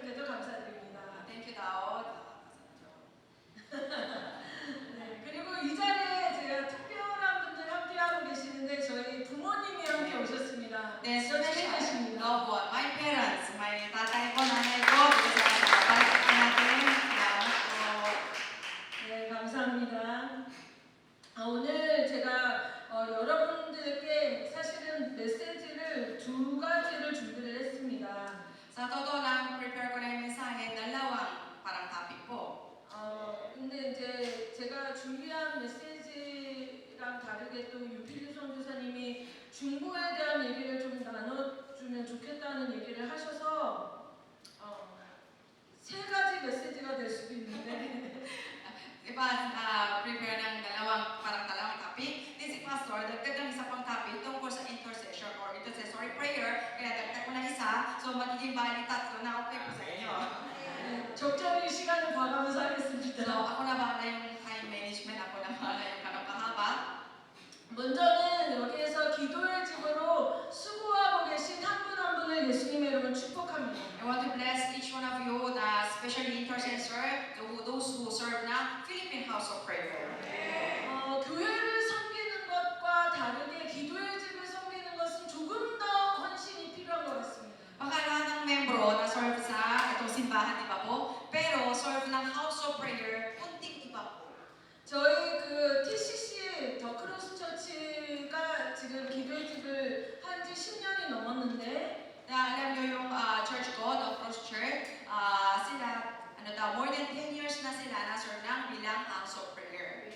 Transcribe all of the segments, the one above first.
여러분들께도 감사드립니다. Thank you, Daud. 네, 그리고 이 자리에 제가 특별한 분들 함께하고 계시는데 저희 부모님이 함께 오셨습니다. 네, 저희 계십니다. loved one, my parents, my tatay ko, nanay ko, dito sa kapatid natin. Salamat po. 네, 감사합니다. 오늘 제가 여러분들께 사실은 메시지를 두 가지를 준비를 했습니다. Sa totoo lang, prepare ko na yung mensahe, dalawang parang topic po. 근데 이제 제가 준비한 메시지랑 다르게 또 유필리 선교사님이 중보에 대한 얘기를 좀 나눠주면 좋겠다는 얘기를 하셔서 세 가지 메시지가 될 수도 있는데 Prepare ng dalawang topic. This is Pastor, dagdag ng isa pang topic tungkol sa intercession or intercessory prayer. Kaya dagdag ko na isa, so magiging bali tatlo na okay po sa inyo. 적절히 시간을 봐가면서 하겠습니다. So ako na bahala yung time management, ako na bahala yung kahaba. 먼저는 여기에서 기도의 집으로 수고하고 계신 한 분 한 분을 예수님의 이름으로 축복합니다. I want to bless each one of you, especially intercessor, those who serve na Philippine House of Prayer. 교회를 섬기는 것과 다르게 기도의 집을 섬기는 것은 조금 더 헌신이 필요한 것 같습니다. Baka lahat ng membro na serve sa itong simbahan, di ba po? Pero serve ng House of Prayer, kunting iba po. 저희 그 TCC 더 크로스 처치가 지금 기도의 집을 한 지 10년이 넘었는데 Alam nyo yung church ko, the Cross Church, sila, more than 10 years na sila na-serve ng bilang House of Prayer.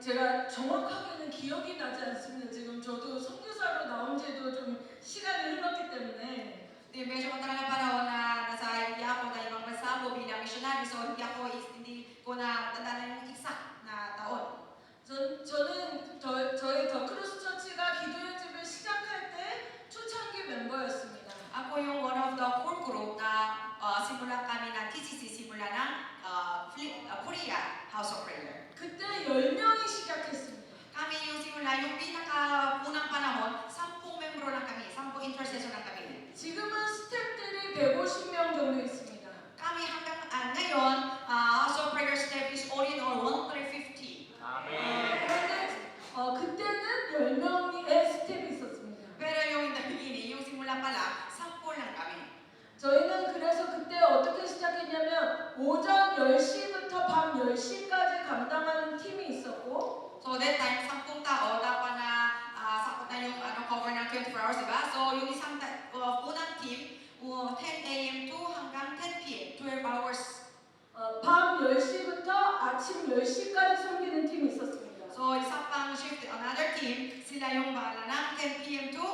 제가 정확하게는 기억이 나지 않습니다. 지금 저도 선교사로 나온 지도 좀 시간이 흘렀기 때문에 Medyo matagal na panahon na nasa hindi ako na ibang bansa ko bilang missionary, so hindi ko na tandaan yung exact na taon. 저는 저희 더 크로스 처치가 기도의 집을 시작할 때 초창기 멤버였습니다. Ako yung one of the core group na simula kami ng TCC, simula ng Korea House of Prayer. 그때 10명이 시작했습니다. Kami yung simula, yung pinaka-unang panahon, 10 membro lang kami, 10 intercessor lang kami. 지금은 스태프들이 150명 정도 있습니다. Kami hanggang ngayon, House of Prayer staff is all in all 150. 그런데 그때는 10명의 스텝이 있었습니다. Pero yung in the beginning, yung simula pala, 10 lang kami. 저희는 그래서 그때 어떻게 시작했냐면 오전 10시부터 밤 10시까지 감당하는 팀이 있었고 So that time, 10 tao, dapat na sakot na yung cover ng 24 hours, diba? So yung isang unang team, 10 a.m. to hanggang 10 p.m., 12 hours. 밤 10시부터 아침 10시까지 섬기는 팀이 있었습니다. So isa pang shift, another team, sila yung bahala ng 10 p.m. to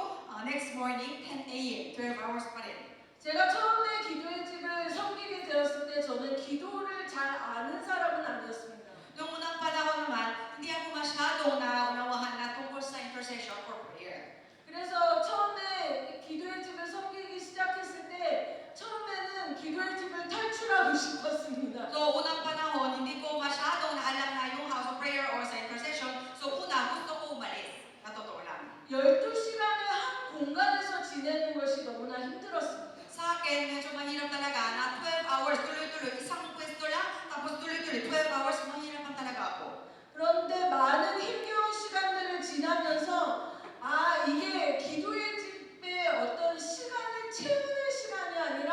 next morning, 10 a.m., 12 hours pa rin. 제가 처음에 기도의 집을 섬기게 되었을 때 저는 기도를 잘 아는 사람은 아니었습니다. Noong unang panahon naman, hindi ako masyadong naunawahan na tungkol sa intercession or prayer. 그래서 처음에 기도의 집을 섬기기 시작했을 때 처음에는 기도의 집을 탈출하고 싶었습니다. So unang panahon, hindi ko masyadong naalam na yung house of prayer or sa intercession. So una, gusto ko umalis. Na totoo lang. 12시간을 한 공간에서 지내는 것이 너무나 힘들었습니다. Sa akin, medyo mahirap talaga na 12 hours, tuloy-tuloy, isang pwesto lang, tapos tuloy-tuloy, 12 hours, mahirapan talaga ako. 그런데 많은 힘겨운 시간들을 지나면서 이게 기도의 집의 어떤 시간을 채우는 시간이 아니라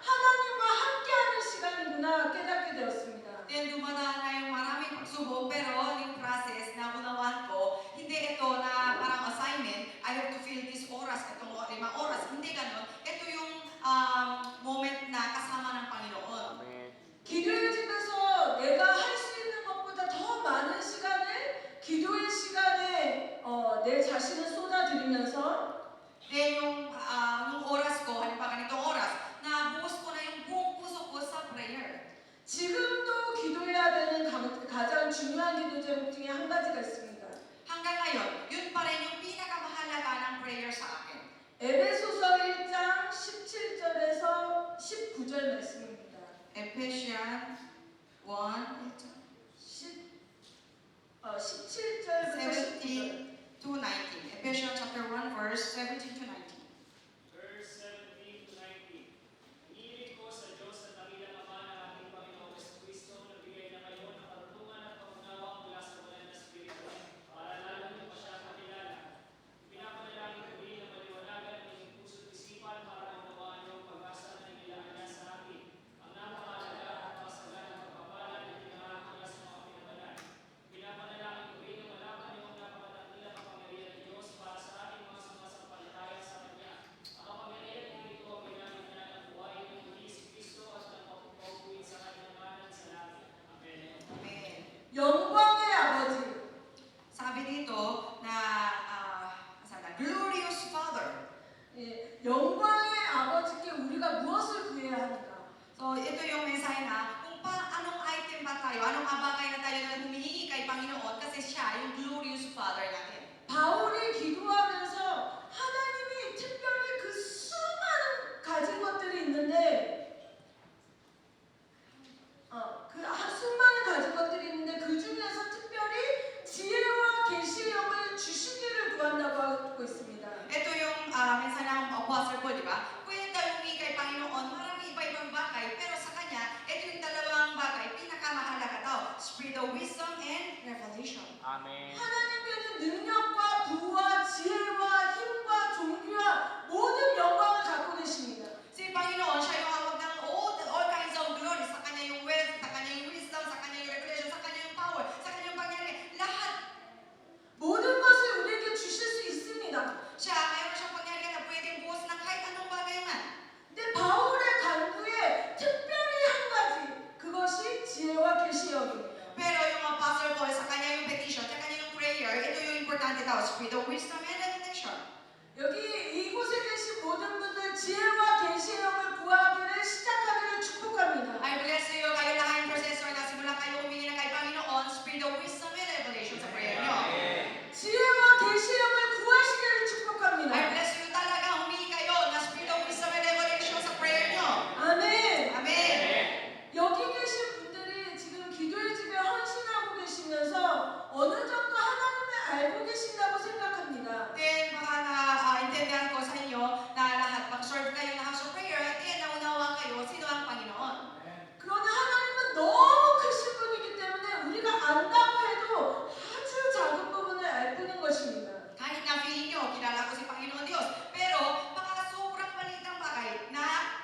하나님과 함께하는 시간이구나 깨닫게 되었습니다. Then dumadaan na yung maraming pagsubok, pero yung process na unawan ko, hindi ito na parang assignment, I have to fill this oras, itong 5 oras, hindi ganun. Ito yung moment na kasama ng Panginoon. 기도의 집에서 내가 할 수 있는 것보다 더 많은 시간을 기도의 시간에 내 자신을 쏟아들이면서 Then yung oras ko, halimbawa ganitong oras, na buhos ko na yung buong puso ko sa prayer. 지금도 기도해야 of wisdom and revelation. 아멘. 하나님께는 능력과 부와 지혜와 힘과 존귀와 모든 영광을 갖고 계십니다. Si Panginoon, siya yung hawak ng all kinds of glory. Sa kanya yung wealth, sa kanya yung wisdom, sa kanya yung revelation, sa kanya yung power, sa kanya yung pangyari. Lahat. 모든 것을 우리에게 주실 수 있습니다. Siya, mayroon siyang pangyarihan na pwedeng buhos ng kahit anong bagay man. 근데 바울의 간구에 특별히 한 가지, 그것이 지혜와 계시역입니다. Pero yung Apostle Paul, sa kanya yung petition, sa kanya yung prayer, ito yung importante daw, spirit of wisdom and revelation. 여기 이곳에 계신 모든 분들 지혜와 계시형을 구하기를 시작하기를 축복합니다. I bless you, kayo lahat intercessor na simula kayo humingi na kay Panginoon, spirit of wisdom and revelation sa prayer nyo. 지혜와 계시형을 구하시기를 축복합니다. I bless you talaga, humingi kayo na spirit of wisdom and revelation sa prayer nyo. 아멘. Amen. 여기 계신 분들이 지금 기도의 집에 헌신하고 계시면서 어느 정도 하나님을 알고 계신다고 생각합니다. Then, baka intindihan ko sa inyo na lahat mag-serve kayo ng house of prayer at naunawa kayo sino ang Panginoon. 그러나 하나님은 너무 크신 분이기 때문에 우리가 안다고 해도 아주 작은 부분을 알 뿐인 것입니다. Kahit na feeling nyo, kilala ko si Panginoon Diyos, pero baka sobrang maliit ang bagay na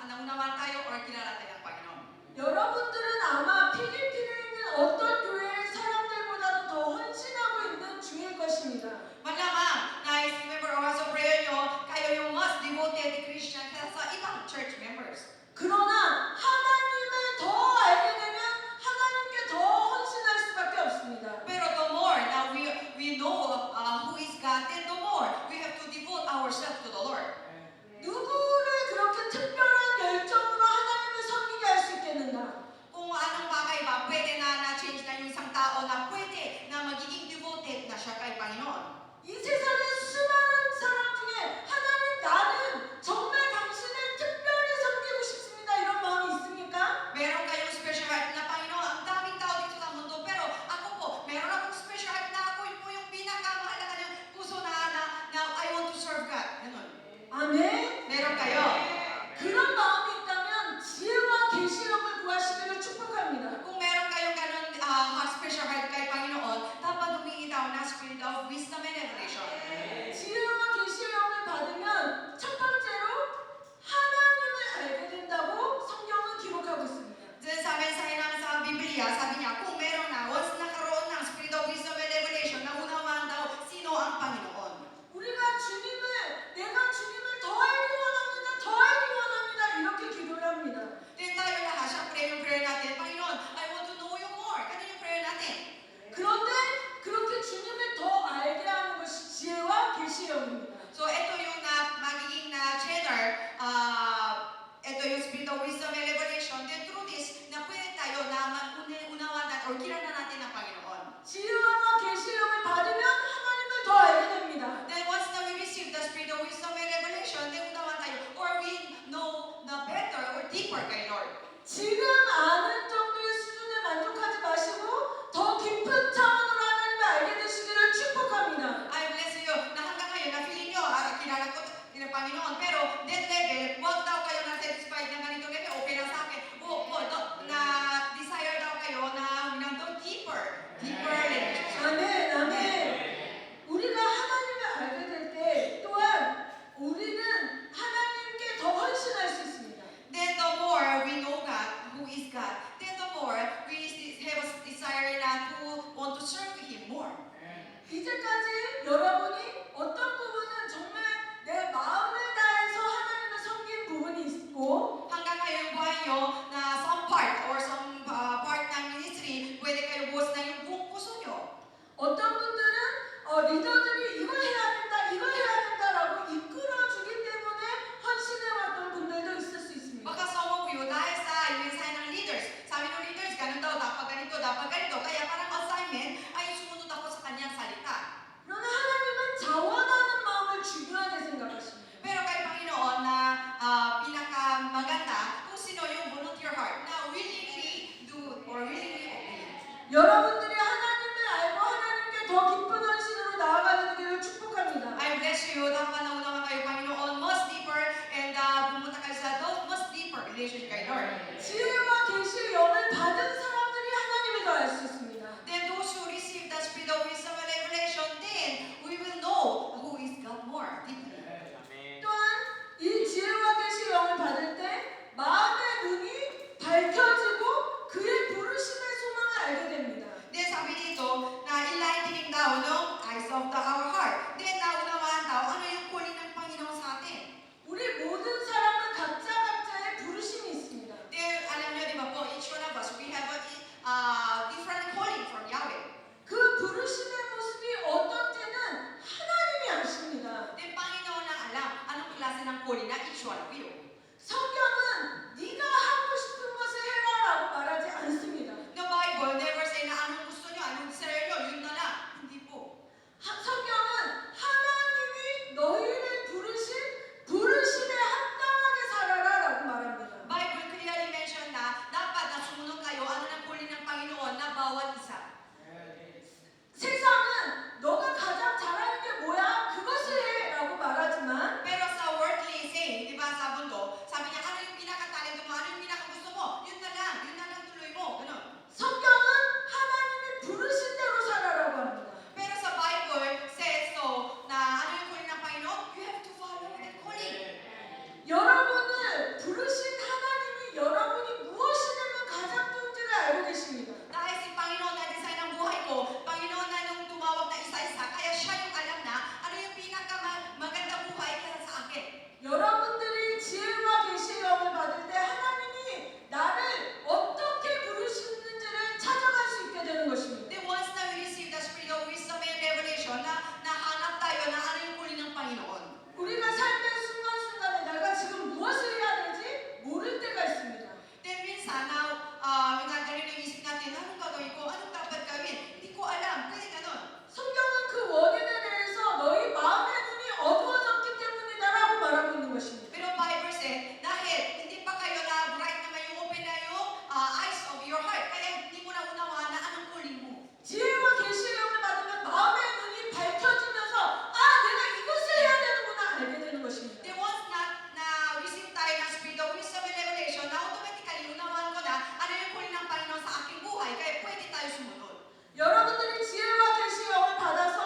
naunawan tayo or kilala tayo ng Panginoon. 여러분들은 아마 필리핀에 있는 어떤 교회의 사람들보다도 더 헌신하고 있는 중일 것입니다. Malamang na si member of house of prayer nyo, kayo yung mas devoted Christian kaysa sa ibang church members. 그러나 하나님을 더 알게 되면 하나님께 더 헌신할 수밖에 없습니다. Pero the more na we know who is God, then the more we have to devote ourselves to the Lord. 누구를 그렇게 특별한 열정으로 하나님을 섬기게 할 수 있겠는가? Kung anong bagay ba, pwede na change na yung isang tao na pwede na magiging devoted na siya kay Panginoon. 이 세상에 수많은 사람 중에 하나님 나는 정말 당신을 특별히 섬기고 싶습니다. 이런 마음이 있습니까? Meron kayong special heart na Panginoon, ang daming tao dito sa mundo, pero ako po, meron akong special heart na ako po yung pinakamahalaga ng puso na I want to serve God. Ganun. 아멘. Meron kayo. 그런 마음이 있다면 지혜와 계시형을 구하시기를 축복합니다. Kung meron kayong ganun special heart kay Panginoon, dapat humingi daw na spirit of wisdom and revelation. 지혜와 계시형을 받으면 첫 번째로 하나님을 알게 된다고 성경은 기록하고 있습니다. Diyan sa mensahe namin sa Biblia, sabi niya, kung meron na, once nakaroon ng spirit of wisdom and revelation, naunawaan daw sino ang Panginoon. 우리가 내가 주님을 더 알기 원합니다. 더 알기 원합니다. 이렇게 기도를 합니다. Then tayo lahat, syempre yung prayer natin, Panginoon, I want to know you more. Ganun yung prayer natin. 그런데 그렇게 주님을 더 알게 하는 것이 지혜와 계시형입니다. So, ito yung magiging cheddar, ito yung spirit of wisdom and revelation. Then through this, na pwede tayo na unawan natin or kilala natin ang Panginoon. 지혜와 계시형을 받으면 하나님을 더 알게 됩니다. Then once na we receive the spirit of wisdom and revelation, then unawan tayo or we know the better or deeper kay Lord. 지금 아는 정도의 수준에 만족하지 마시고 더 깊은 차원으로 하나님을 알게 되시기를 축복합니다. I bless you na hanggang ngayon na feeling nyo, kilala ko ng Panginoon, pero that level, wag daw kayo na satisfied ng ganito level, okay lang sa akin. Na desire daw kayo na minanto deeper relationship. 아멘, 아멘. 우리가 하나님을 알게 될 때 또한 우리는 하나님께 더 헌신할 수 있습니다. Then the more we know God, who is God, then sa bundok, sabi niya, ano yung pinaka-talento mo? Ano yung pinaka-gusto mo? Yun na lang tuloy mo. Ganun. 성경은 하나님이 부르신 대로 살아라고 합니다. Pero sa Bible says so, na ano yung calling ng Panginoon? You have to follow that calling. 여러분을 부르신 하나님이 여러분이 무엇이 되면 가장 좋은지를 알고 계십니다. Dahil si Panginoon na design ang buhay ko, Panginoon na nung tumawag na isa-isa, kaya siya yung alam na ano yung pinaka-magandang buhay kaya sa akin. 여러분들이 지혜와 계시의 영을 받을 때 하나님이 나를 어떻게 부르시는지를 찾아갈 수 있게 되는 것입니다. Then once na we receive the spirit of wisdom and revelation, na nahanap tayo na ano yung calling ng Panginoon. 우리가 삶의 순간순간에 내가 지금 무엇을 해야 될지 모를 때가 있습니다. Then minsan, mga ganun yung isip natin, anong gagawin ko? Anong dapat gawin? Hindi ko alam. Pwede ganun. 성경은 그 원인에 대해서 너희 마음의 눈이 어두워졌기 때문이다라고 말하고 있는 것입니다. Pero Bible said, dahil hindi pa kayo na bright naman yung open na yung eyes of your heart, kaya hindi mo na unawaan na anong calling mo. 지혜와 계시의 영을 받으면 마음의 눈이 밝혀지면서 내가 이것을 해야 되는구나 알게 되는 것입니다. Then once na receive tayo ng spirit of wisdom and revelation, na automatically unawaan ko na ano yung calling ng Panginoon sa aking buhay, kaya pwede tayo sumunod. 여러분들이 지혜와 계시의 영을 받아서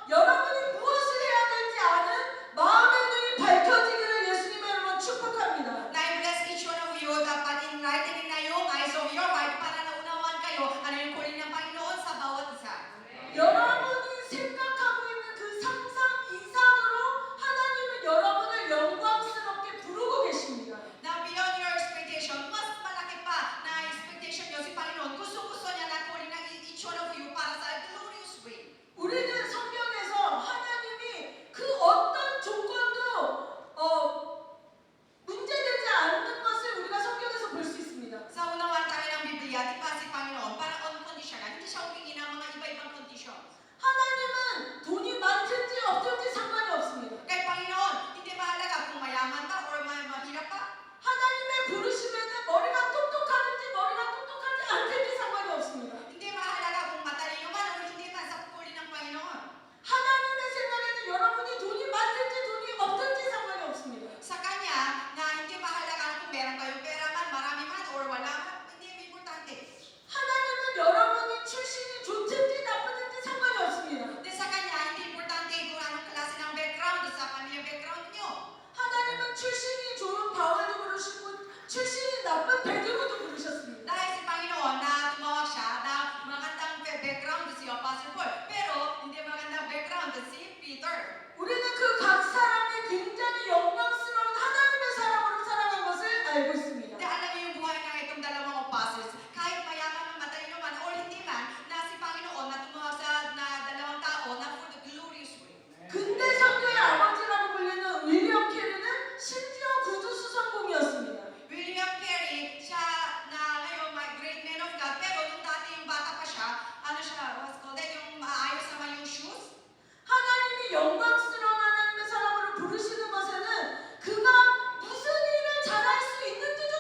여러분이 무엇을 해야 될지 아는 마음의 눈이 밝혀지기를 예수님의 이름으로 축복합니다. Na I bless each one of you, dapat enlightening na yung eyes of your heart para naunawaan kayo ano yung calling ng Panginoon sa bawat isa. 여러분이 생각하고 있는 그 상상 이상으로 하나님은 여러분을 영광스럽게 부르고 계십니다. Na beyond your expectation, mas malaki pa na expectation nyo si Panginoon. Gusto niya na calling ng each one of you para sa glorious way. 우리는 성경에서 하나님이 그 어떤 조건도 문제되지 않는 것을 우리가 성경에서 볼 수 있습니다. Sa unawaan tayo ng Biblia, di ba si Panginoon, para unconditional, hindi siya humingi ng mga iba-ibang conditions. 하나님은 돈이 많든지 없든지 상관이 없습니다. Kay Panginoon, hindi mahalaga kung mayaman ka or mahirap ka. 하나님의 부르심에는 머리가 똑똑하든지 머리가 똑똑하지 않든지 상관이 없습니다. Hindi mahalaga kung matalino man o hindi man sa calling ng Panginoon. 하나님의 생각에는 여러분이 돈이 많든지 돈이 없든지 상관이 없습니다. Sa Kanya, na hindi mahalaga kung meron kayong pera man, marami man, or wala man, hindi importante. 하나님은 여러분이 출신이 좋든지 나쁘든지 상관이 없습니다. Hindi sa Kanya, hindi importante kung anong klase ng background, sa pamilya background nyo. 하나님은 출신이 좋은 바울도 부르시고 출신이 나쁜 베드로도 부르셨습니다. Dahil si Panginoon na tumawag siya na magandang background si Apostle Paul, pero hindi magandang background si Peter. 우리는 그 각 사람이 굉장히 영광스러운 하나님의 사람으로 살아간 것을 알고 있습니다. Hindi alam niyo yung buhay ng itong dalawang apostles, kahit mayaman man, matalino man, or hindi man, na si Panginoon na tumawag sa na dalawang tao na for the glorious way. 근대 성교의 아버지라고 불리는 윌리엄 캐리는 심지어 구두수성공이었습니다. William Carey, siya na ngayon great man of God, pero nung dati yung bata pa siya, ano siya, what's called that, yung maayos naman yung shoes. 하나님이 영광스러운 하나님의 사람으로 부르시는 것에는 그가 무슨 일을 잘할 수 있는지조차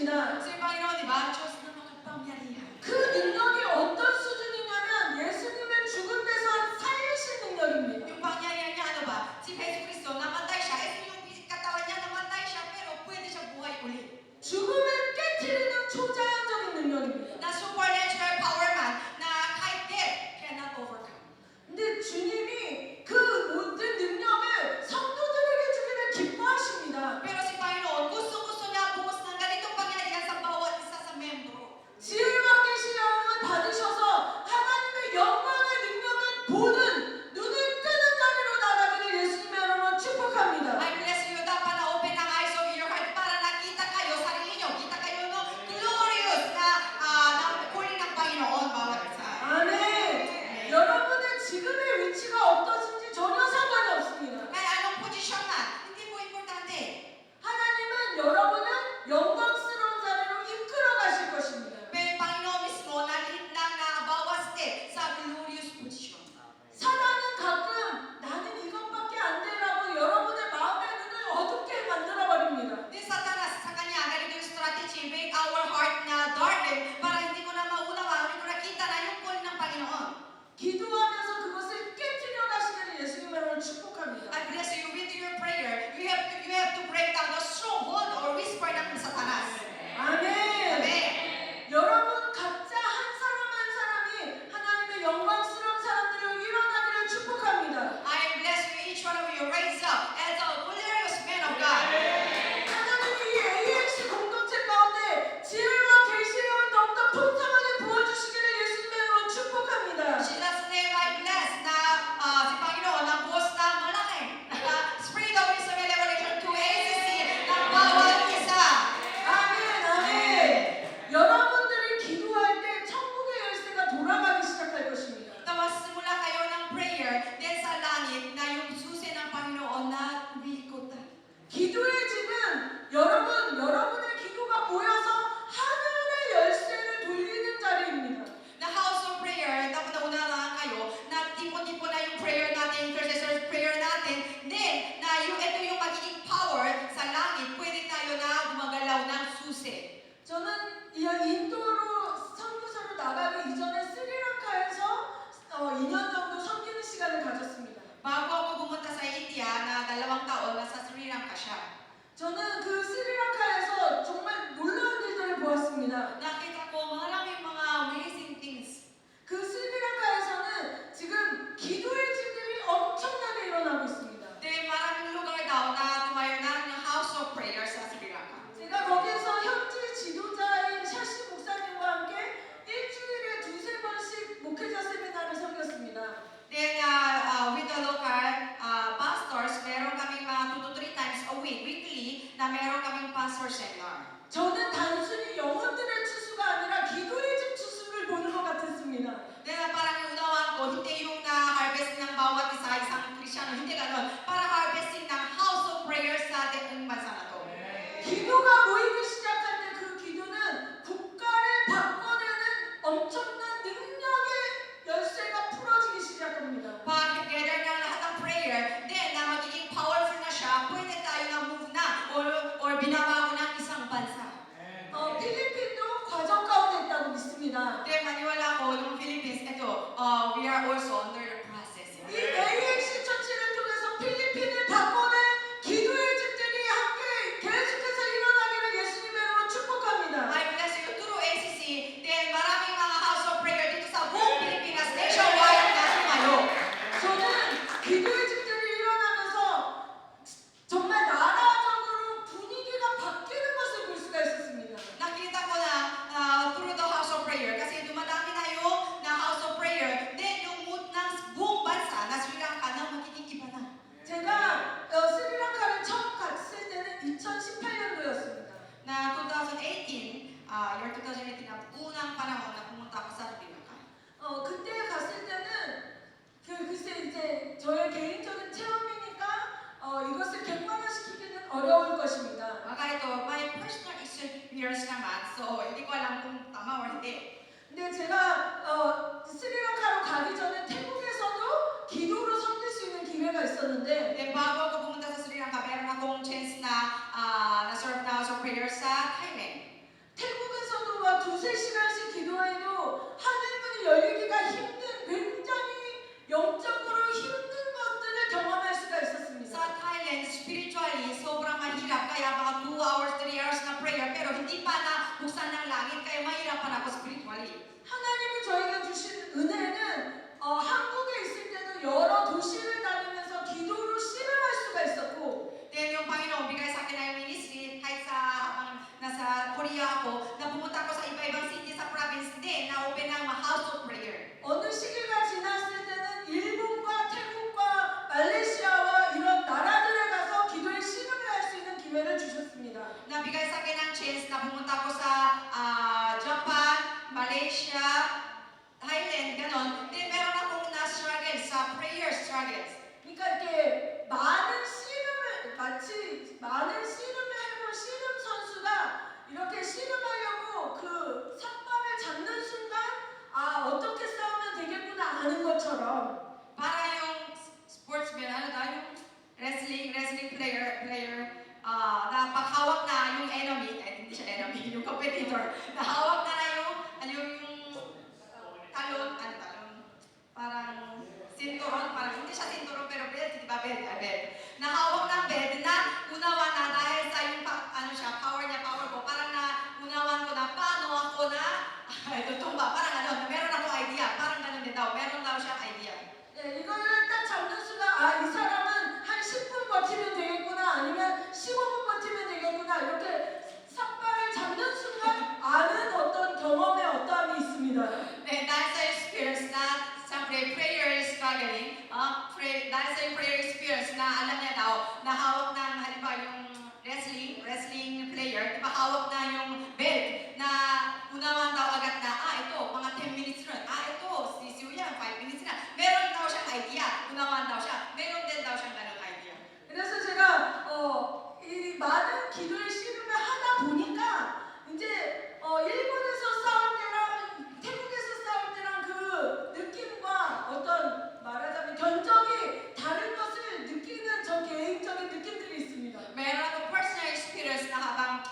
있습니다. Si Panginoon, di ba? Diyos na makapangyarihan. 그 능력이 어떤 수준이냐면 예수님을 죽은 데서 살리신 능력입니다. Yung pangyarihan niya, ano ba? Si Jesus Cristo, namatay siya. Ito yung katawan niya, namatay siya, pero pwede siya buhay ulit. 죽음을 깨트리는 초자연적인 능력입니다. Na supernatural power man, na kahit death cannot overcome. 근데 주님이 그 모든 능력을 성도들에게 주기를 기뻐하십니다. Pero si Panginoon, gusto niya buhos ng ganitong pangyarihan sa bawat isa sa membro. 지혜와 계시 영을 받으셔서 하나님의 영광의 능력을 보는 눈을 뜨는 자리로 나가기를 예수님의 이름으로 축복합니다. I bless you, dapat na open ang eyes of your heart para nakita kayo, sarili nyo, kita kayo no glorious na kunin ng Panginoon bawat isa. 아멘. 여러분의 지금의 위치가 어떠신지 전혀 상관이 없습니다. Kaya anong posisyon na, hindi po importante. 하나님은 여러분을 영광스러운 자리로 이끌어 가실 것입니다. Pero Panginoon mismo, nalit lang na bawat step sa glorious position. 사단은 가끔 나는 이것밖에 안 되라고 여러분의 마음의 눈을 어둡게 만들어 버립니다. Di Satanas, sa kanya, ganito yung strategy, make our heart na darken para hindi ko na maunawaan, hindi ko nakita na yung call ng Panginoon. 기도하면서 그것을 깨뜨려 가시기를 예수님의 이름으로 축복합니다. I bless you with your prayer. You have to break down the stronghold or whisper ng Satanas. 아멘. Amen. 여러분 각자 한 사람 한 사람이 하나님의 영광스러운 사람들을 일어나기를 축복합니다. I bless you, each one of you, raise up as a glorious man of God. 하나님이 이 AX 공동체 가운데 지혜와 계시의 영을 더욱더 풍성하게 부어주시기를 예수님의 이름으로 축복합니다. Jesus' name, I bless na si Panginoon ang buhos na malaki. Spirit of wisdom and revelation to ACC ng bawat isa. 아멘, 아멘. 여러분들이 기도할 때 천국의 열쇠가 돌아가기 시작할 것입니다. Tapos simula kayo ng prayer, then sa langit na yung susi ng Panginoon na umiikot na. 기도의 집은 여러분의 기도가 모여서 하늘의 열쇠를 돌리는 자리입니다. Na house of prayer, dapat naunahan kayo na tipon-tipon na yung prayer natin, intercessor prayer natin, then na ito yung magiging power sa langit, pwede tayo na gumagalaw ng susi. 저는 이 인도로 선교사로 나가기 이전에 스리랑카에서 2년 정도 섬기는 시간을 가졌습니다. Bago ako pumunta sa India na 2 taon, nasa Sri Lanka siya. 저는 그 스리랑카에서 정말 놀라운 일들을 보았습니다. Nakita ko maraming mga amazing things. 그 스리랑카에서는 지금 기도의 집들이 엄청나게 일어나고 있습니다. Then maraming lugar daw na tumayo na ng house of prayer sa Sri Lanka. 제가 거기에서 현지 지도자인 샤시 목사님과 함께 일주일에 2-3번씩 목회자 세미나를 섬겼습니다. Then with the local pastors, meron kaming mga 2 to 3 times a week, weekly, na meron kaming pastor seminar. 저는 단순히 영혼들의 추수가 아니라 기도의 집 추수를 보는 것 같았습니다. Then parang yung unawaan ko, hindi yung na-harvest ng bawat isa, isang Kristyano, hindi ganon. Para harvesting ng house of prayer sa ating bansa na to. 기도가 모이기 시작할 때 그 기도는 국가를 바꿔내는 엄청난 능력의 열쇠가 풀어지기 시작합니다. Pag together ng lahat ng prayer, then na magiging powerful na siya, pwede tayo na move na or binabago ng isang bansa. 필리핀도 과정 가운데 있다고 믿습니다. Then maniwala ko yung Philippines, ito, we are also under the process. 이 AX 처치를 통해서 필리핀을 바꿔낸 기도의 집들이 함께 계속해서 일어나기를 예수님의 이름으로 축복합니다. I bless you through ACC, then maraming mga house of prayer dito sa buong Pilipinas, nationwide na sumayo. 저는 기도의 집들이 일어나면서 정말 나라적으로 분위기가 바뀌는 것을 볼 수가 있었습니다. Nakita ko na through the house of prayer, kasi dumadami na yung na house of prayer, then yung mood ng buong bansa na Sri Lanka na magiging iba na. 제가 스리랑카를 처음 갔을 때는 2018년도였습니다. Na 2018, year 2018 na unang panahon na pumunta ako sa Sri Lanka. 그때 갔을 때는 글쎄 이제 저의 개인적인 체험이니까 이것을 객관화시키기는 어려울 것입니다. Maka ito, my personal experience naman, so hindi ko alam kung tama or hindi. 근데 제가 스리랑카로 가기 전에 태국에서도 기도로 섬길 수 있는 기회가 있었는데 Then bago ako pumunta sa Sri Lanka, meron akong chance na na-serve na house of prayer sa Thailand. 두세 시간씩 기도해도 하늘문이 열리기가 힘든 굉장히 영적으로 힘든 것들을 경험할 수가 있었습니다. Sa Thailand, spiritually, sobrang mahirap. Kaya mga 2 hours, 3 hours na prayer. Pero hindi pa na buksan ng langit. Kaya mahirapan ako spiritually. 하나님이 저에게 주신 은혜는 한국에 있을 때도 여러 도시를 다니면서 기도로 씨름할 수가 있었고 Then yung Panginoon, bigay sa akin na yung ministry, kahit sa habang nasa Korea ako, na pumunta ako sa iba-ibang city sa province din, na open ng house of prayer. 어느 시기가 지났을 때는 일본과 태국과 말레이시아와 이런 나라들에 가서 기도의 씨름을 할 수 있는 기회를 주셨습니다. Nabigay sa akin ng chance na pumunta ako sa Japan, Malaysia, Thailand, ganon. Then meron akong na-struggle sa prayer struggles. 그러니까 이렇게 마치 많은 씨름을 해본 씨름 선수가 이렇게 씨름하려고 그 삿발을 잡는 순간 어떻게 싸우면 되겠구나 아는 것처럼 Para yung sportsman, ano tayo? Wrestling player, na paghawak na yung enemy, hindi siya enemy, yung competitor, nahawak na yung talon, parang sinturon, parang hindi siya sinturon pero belt, di ba belt? Nahawak ng belt na unawa na dahil sa yung power ko, parang na unawan ko na paano ako na tutumba, parang meron ako idea, parang ganun din daw, meron daw siya idea. 네, 이거를 딱 잡는 순간 이 사람은 한 10분 버티면 되겠구나 아니면 15분 버티면 되겠구나 이렇게 삿발을 잡는 순간 아는 어떤 경험의 어떠함이 있습니다. Dahil sa experience na, siyempre, prayer is struggling. Dahil sa yung prayer experience na alam niya daw, na hawak ng, halimbawa, yung wrestling player, diba hawak na yung belt, na unawan daw agad na, ito, mga 10 minutes run. Ito, sisiw yan, 5 minutes na. Meron daw siyang idea, unawan daw siya. Meron din daw siyang ganong idea. 그래서 제가 이 많은 기도의 씨름을 하다 보니까 이제 일본에서 싸울 때랑 태국에서 싸울 때랑 그 느낌과 어떤 말하자면 견적이 다른 것을 느끼는 저 개인적인 느낌들이 있습니다. Meron akong personal experience na habang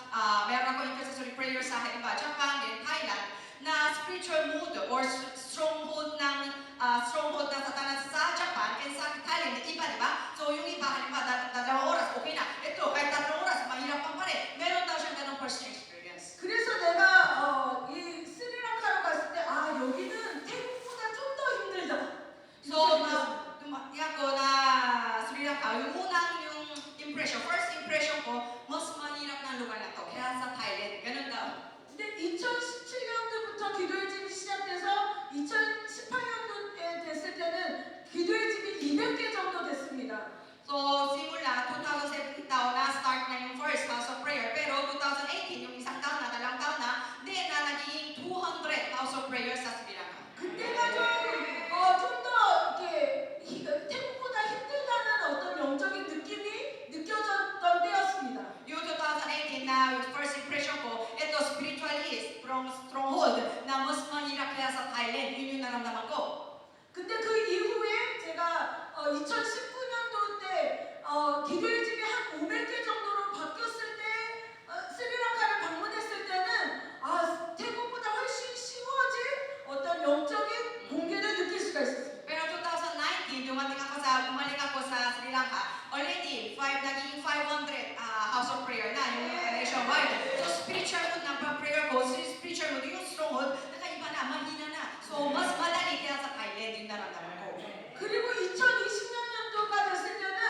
meron akong intercessory prayer sa halimbawa Japan and Thailand na spiritual mood or stronghold ng Satanas sa Japan and sa Thailand iba, di ba? So yung iba halimbawa 2 oras okay na. Ito kahit 3 oras mahirapan pa rin. Meron daw siyang ganong personal experience. 그래서 내가 이 스리랑카로 갔을 때 여기는 태국보다 좀 더 힘들다. So dumati ako na Sri Lanka, yung first impression ko, mas mahirap na lugar na to. Kaya sa Thailand, ganun daw. 근데 2017년도부터 기도의 집이 시작돼서 2018년도 때 됐을 때는 기도의 집이 200개 정도 됐습니다. So, simula 2017 taon na start na yung first house of prayer. Pero 2018, yung isang taon na, 2 taon na, then na naging 200 house of prayer sa Sri Lanka. 그때가 좀 더 이렇게 태국보다 힘들다는 어떤 영적인 느낌이 느껴졌던 때였습니다. Yung 2018 na first impression ko, ito spiritually stronghold na mas mahirap kaya sa Thailand. Yun yung naramdaman ko. 근데 그 이후에 제가 2019년도 때 기도의 집이 한 500개 정도로 바뀌었을 때 스리랑카를 방문했을 때는 태국보다 훨씬 쉬워진 어떤 영적인 공개를 느낄 수가 있었어요. Pero 2019, bumalik ako sa Sri Lanka, already naging 500 house of prayer na yung nationwide. So spiritual mood ng prayer ko, spiritual mood, yung stronghold, nakaiba na, mahina na. So mas madali kaya sa Thailand yung naramdaman ko. 그리고 2020년도가 됐을 때는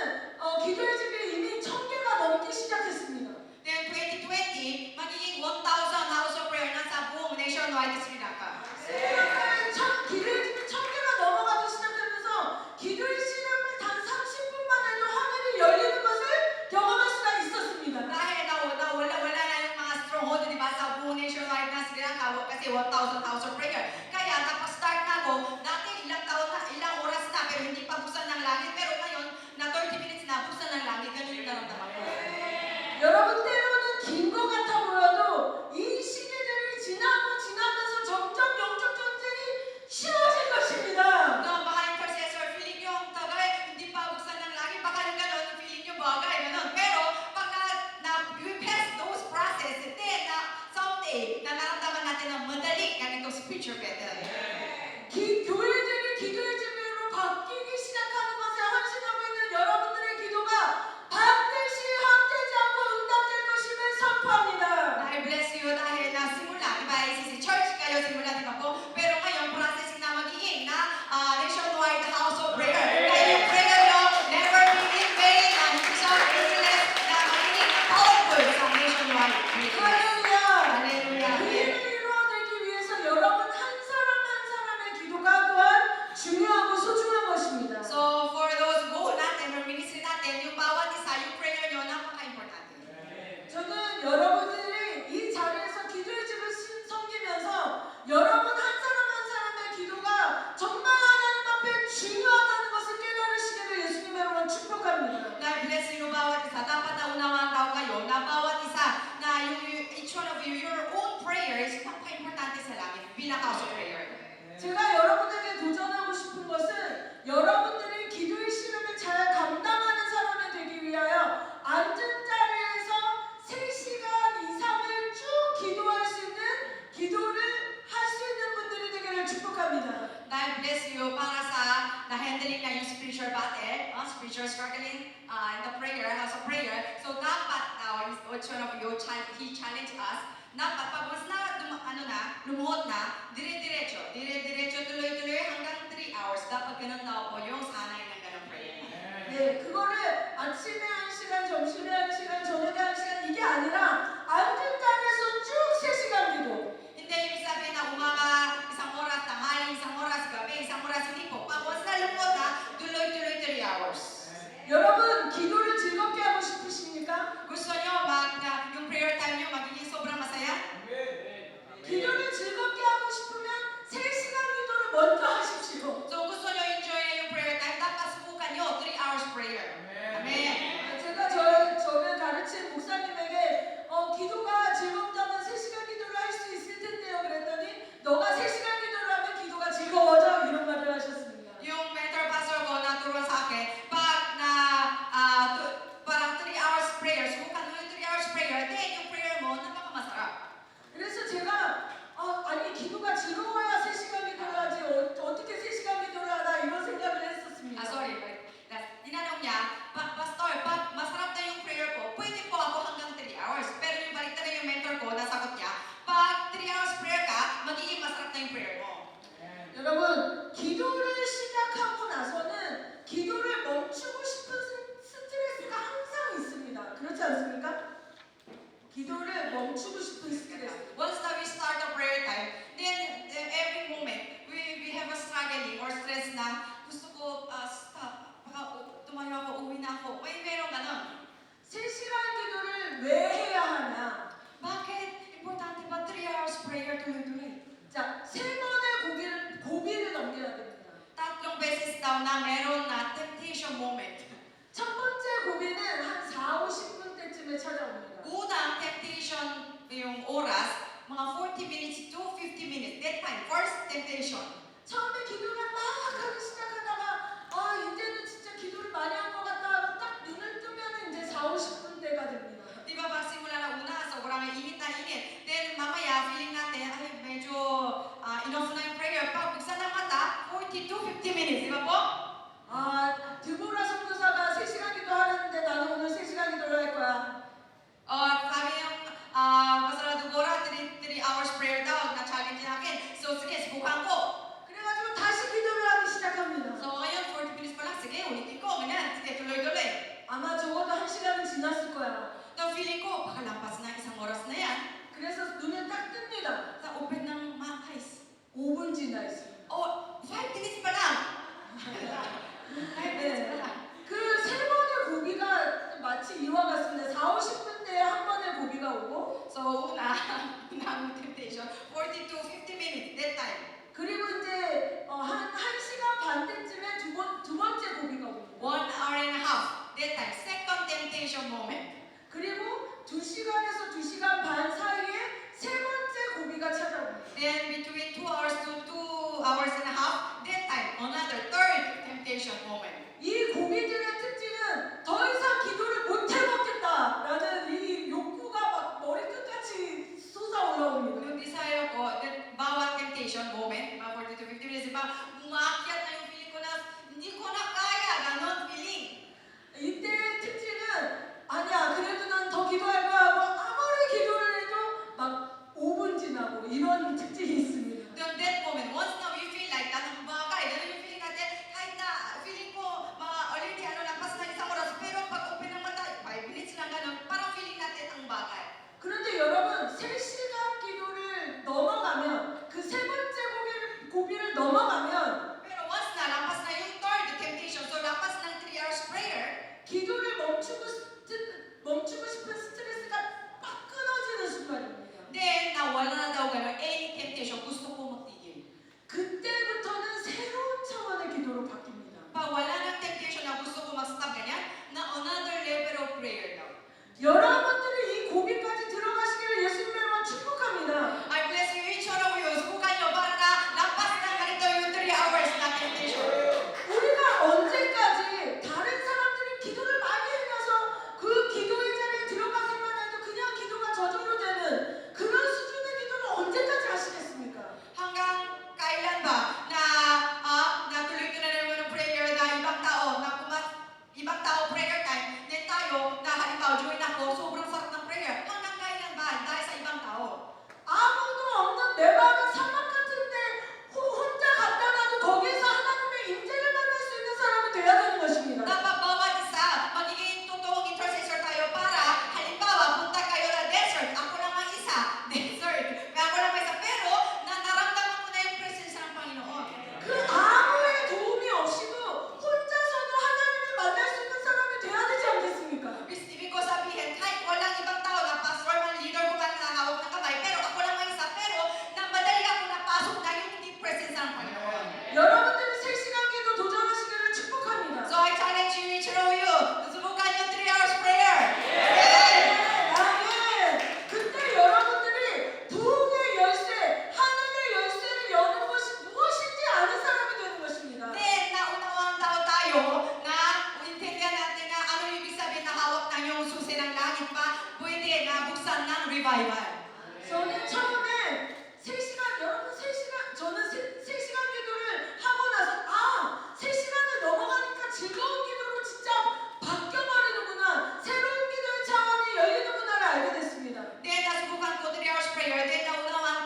기도의 집이 이미 1000개가 넘기 시작했습니다. Then 2020, magiging 1,000 house of prayer na sa buong nationwide Sri Lanka. 스리랑카에 기도의 집이 1000개가 넘어가기 시작하면서 기도의 씨름을 단 30분만 해도 하늘이 열리는 것을 경험할 수가 있었습니다. Dahil wala na yung mga stronghold, di ba, sa buong nationwide na Sri Lanka kasi 1,000 house of prayer. Kaya start na ako, dati ilang oras na, pero hindi pa buksan ng langit. Pero ngayon, na 30 minutes na, buksan ng langit. Ganun yung naramdaman ko. 여러분 때로는 긴 것 같아 보여도 이 시기들이 지나면서 점점 영적 전쟁이 쉬워질 것입니다. No, baka intercessor, feeling nyo ang tagal, hindi pa buksan ng langit. Baka yung ganun, feeling nyo bagay, ganun. Pero, pag we pass those process, then someday, na naramdaman natin natin ng madali ganitong scripture battle. 교회들이 기도의 집으로 바뀌기 시작하는 것에 헌신하고 있는 여러분들의 기도가 반드시 헛되지 않고 응답될 것임을 선포합니다. I bless you dahil nasimula, diba, ICC Church kayo simula, diba po? Pero ngayon, processing na magiging na nationwide house of prayer. Kaya yung prayer nyo, never be in vain, na hindi siya useless, na magiging powerful sa nationwide prayer. 할렐루야! Hallelujah. 그 일을 이루어내기 위해서 여러분 한 사람 한 사람의 기도가 또한 중요하고 소중한 것입니다. So, for those goal natin, or ministry natin, yung bawat isa, yung prayer nyo, napaka-importante. 저는 여러분들이 이 자리에서 기도의 집을 섬기면서 여러분 한 사람 한 사람의 기도가 정말 하나님 앞에 중요하다는 것을 깨달으시기를 예수님의 이름으로 축복합니다. God bless you, bawat isa. Dapat naunawaan daw kayo na bawat isa na each one of you, your own prayer is napaka-importante sa langit bilang house of prayer. 제가 여러분에게 도전하고 싶은 것은 여러분들이 기도의 씨름을 잘 감당하는 사람이 되기 위하여 앉은 자리에서 3시간 이상을 쭉 기도할 수 있는 기도를 할 수 있는 분들이 되기를 축복합니다. God bless you para sa na-handling na yung spiritual battle, spiritual struggling in the prayer, house of prayer. So dapat each one of you, he challenged us, dapat pag mas lumuhot na, dire-diretso, tuloy-tuloy hanggang 3 hours. Dapat ganun daw po yung sanay ng ganun prayer. 네, 그거를 아침에 1시간, 점심에 1시간, 저녁에 1시간 이게 아니라 앉은 자리에서 쭉 3시간 기도. Hindi yung sabihin na umaga, isang oras, tanghali, isang oras, gabi, isang oras, hindi po. Pag once na lumuhot na, tuloy-tuloy 3 hours. 여러분 기도를 즐겁게 하고 싶으십니까? Gusto nyo yung prayer time nyo magiging sobrang masaya? 기도를 즐겁게 하고 싶으면 3시간 기도를 먼저 하십시오. So gusto nyo enjoy yung prayer time, dapat subukan nyo 3 hours prayer. Amen. 제가 저를 가르친 목사님에게 기도가 즐겁다면 3시간 기도를 할 수 있을 텐데요. 그랬더니 너가 3시간 기도를 하면 기도가 즐거워져 이런 말을 하셨습니다. Yung mentor pastor ko naturo sa akin, pag parang 3 hours prayer, subukan mo yung 3 hours prayer, then yung prayer mo, napakamasarap. 그래서 제가 아니 기도가 즐거워야 3시간 기도를 하지 어떻게 3시간 기도를 하나 이런 생각을 했었습니다. Sorry, tinanong niya, Pastor, pag masarap na yung prayer ko, pwede po ako hanggang 3 hours. Pero yung balik na yung mentor ko, nasagot niya, pag 3 hours prayer ka, magiging masarap na yung prayer mo. 여러분 기도를 시작하고 나서는 기도를 멈추고 싶은 스트레스가 항상 있습니다. 그렇지 않습니까? 기도를 멈추고 싶은 스트레스. Once that we start a prayer time, then every moment, we have a struggling or stress na gusto ko stop, tumayo ako, uwi na ako. Meron ganon. 3시간 기도를 왜 해야 하냐? Bakit? Importante ba 3 hours prayer tuloy-tuloy? 자, 3번의 고비를 넘겨야 됩니다. 3 beses daw na meron na temptation moment. 첫 번째 고비는 한 4, 50분 때쯤에 찾아옵니다. Unang temptation yung oras, mga 40 minutes to 50 minutes. That time, first temptation. 처음에 기도를 막 하기 시작하다가 이제는 진짜 기도를 많이 한 것 같다 하고 딱 눈을 뜨면 이제 4, 50분 때가 됩니다. Di ba pag simula na una, sobrang init na init. Then mamaya, feeling natin, ay medyo enough na yung prayer. Pag buksan ng mata, 40 to 50 minutes. Di ba po? 드보라 선교사가 3시간 기도하는데 나는 오늘 3시간 기도를 할 거야. Sabi yung Pastor Dugora, 3 hours prayer daw, na-challenge natin. So sige, subukan ko. 그래가지고 다시 기도를 하기 시작합니다. So ngayon, 40 minutes pa lang, sige, ulitin ko. Ganyan, sige, tuloy-tuloy. 아마 적어도 1시간은 지났을 거야. So feeling ko, baka lampas na isang oras na yan. 그래서 눈을 딱 뜹니다. Sa open ng mga eyes. 5분 지나 있습니다. 5 minutes pa lang. 5 minutes pa lang. 그 세 번의 고비가 마치 이와 같습니다. 4, 50분 때에 한 번의 고비가 오고 So unang temptation, 40 to 50 minutes, that time. 그리고 이제 한 1시간 반 때쯤에 두 번째 고비가 옵니다. 1 hour and a half, that time. Second temptation moment. 그리고 2시간에서 2시간 반 사이에 세 번째 고비가 찾아옵니다. Then between 2 hours to 2 hours and a half, that time, another third temptation moment. 이 고비들의 특징은 더 이상 기도를 못 해먹겠다라는 이 욕구가 막 머리 끝까지 솟아 올라옵니다. Yung desire ko,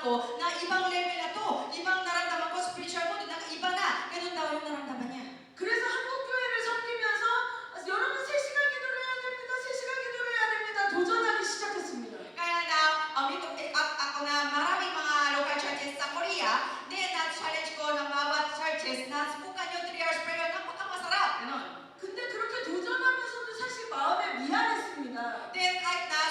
ko na ibang level na to. Ibang naramdaman ko spiritual mo, iba na. Ganun daw yung naramdaman niya. 그래서 한국 교회를 섬기면서 여러분 3시간 기도를 해야 됩니다. 3시간 기도를 해야 됩니다. 도전하기 시작했습니다. Kaya na, ako na maraming mga local churches sa Korea, then na-challenge ko na bawat churches na subukan nyo 3 hours prayer, napakamasarap. Ganon. 근데 그렇게 도전하면서도 사실 마음에 미안했습니다. Then kahit na,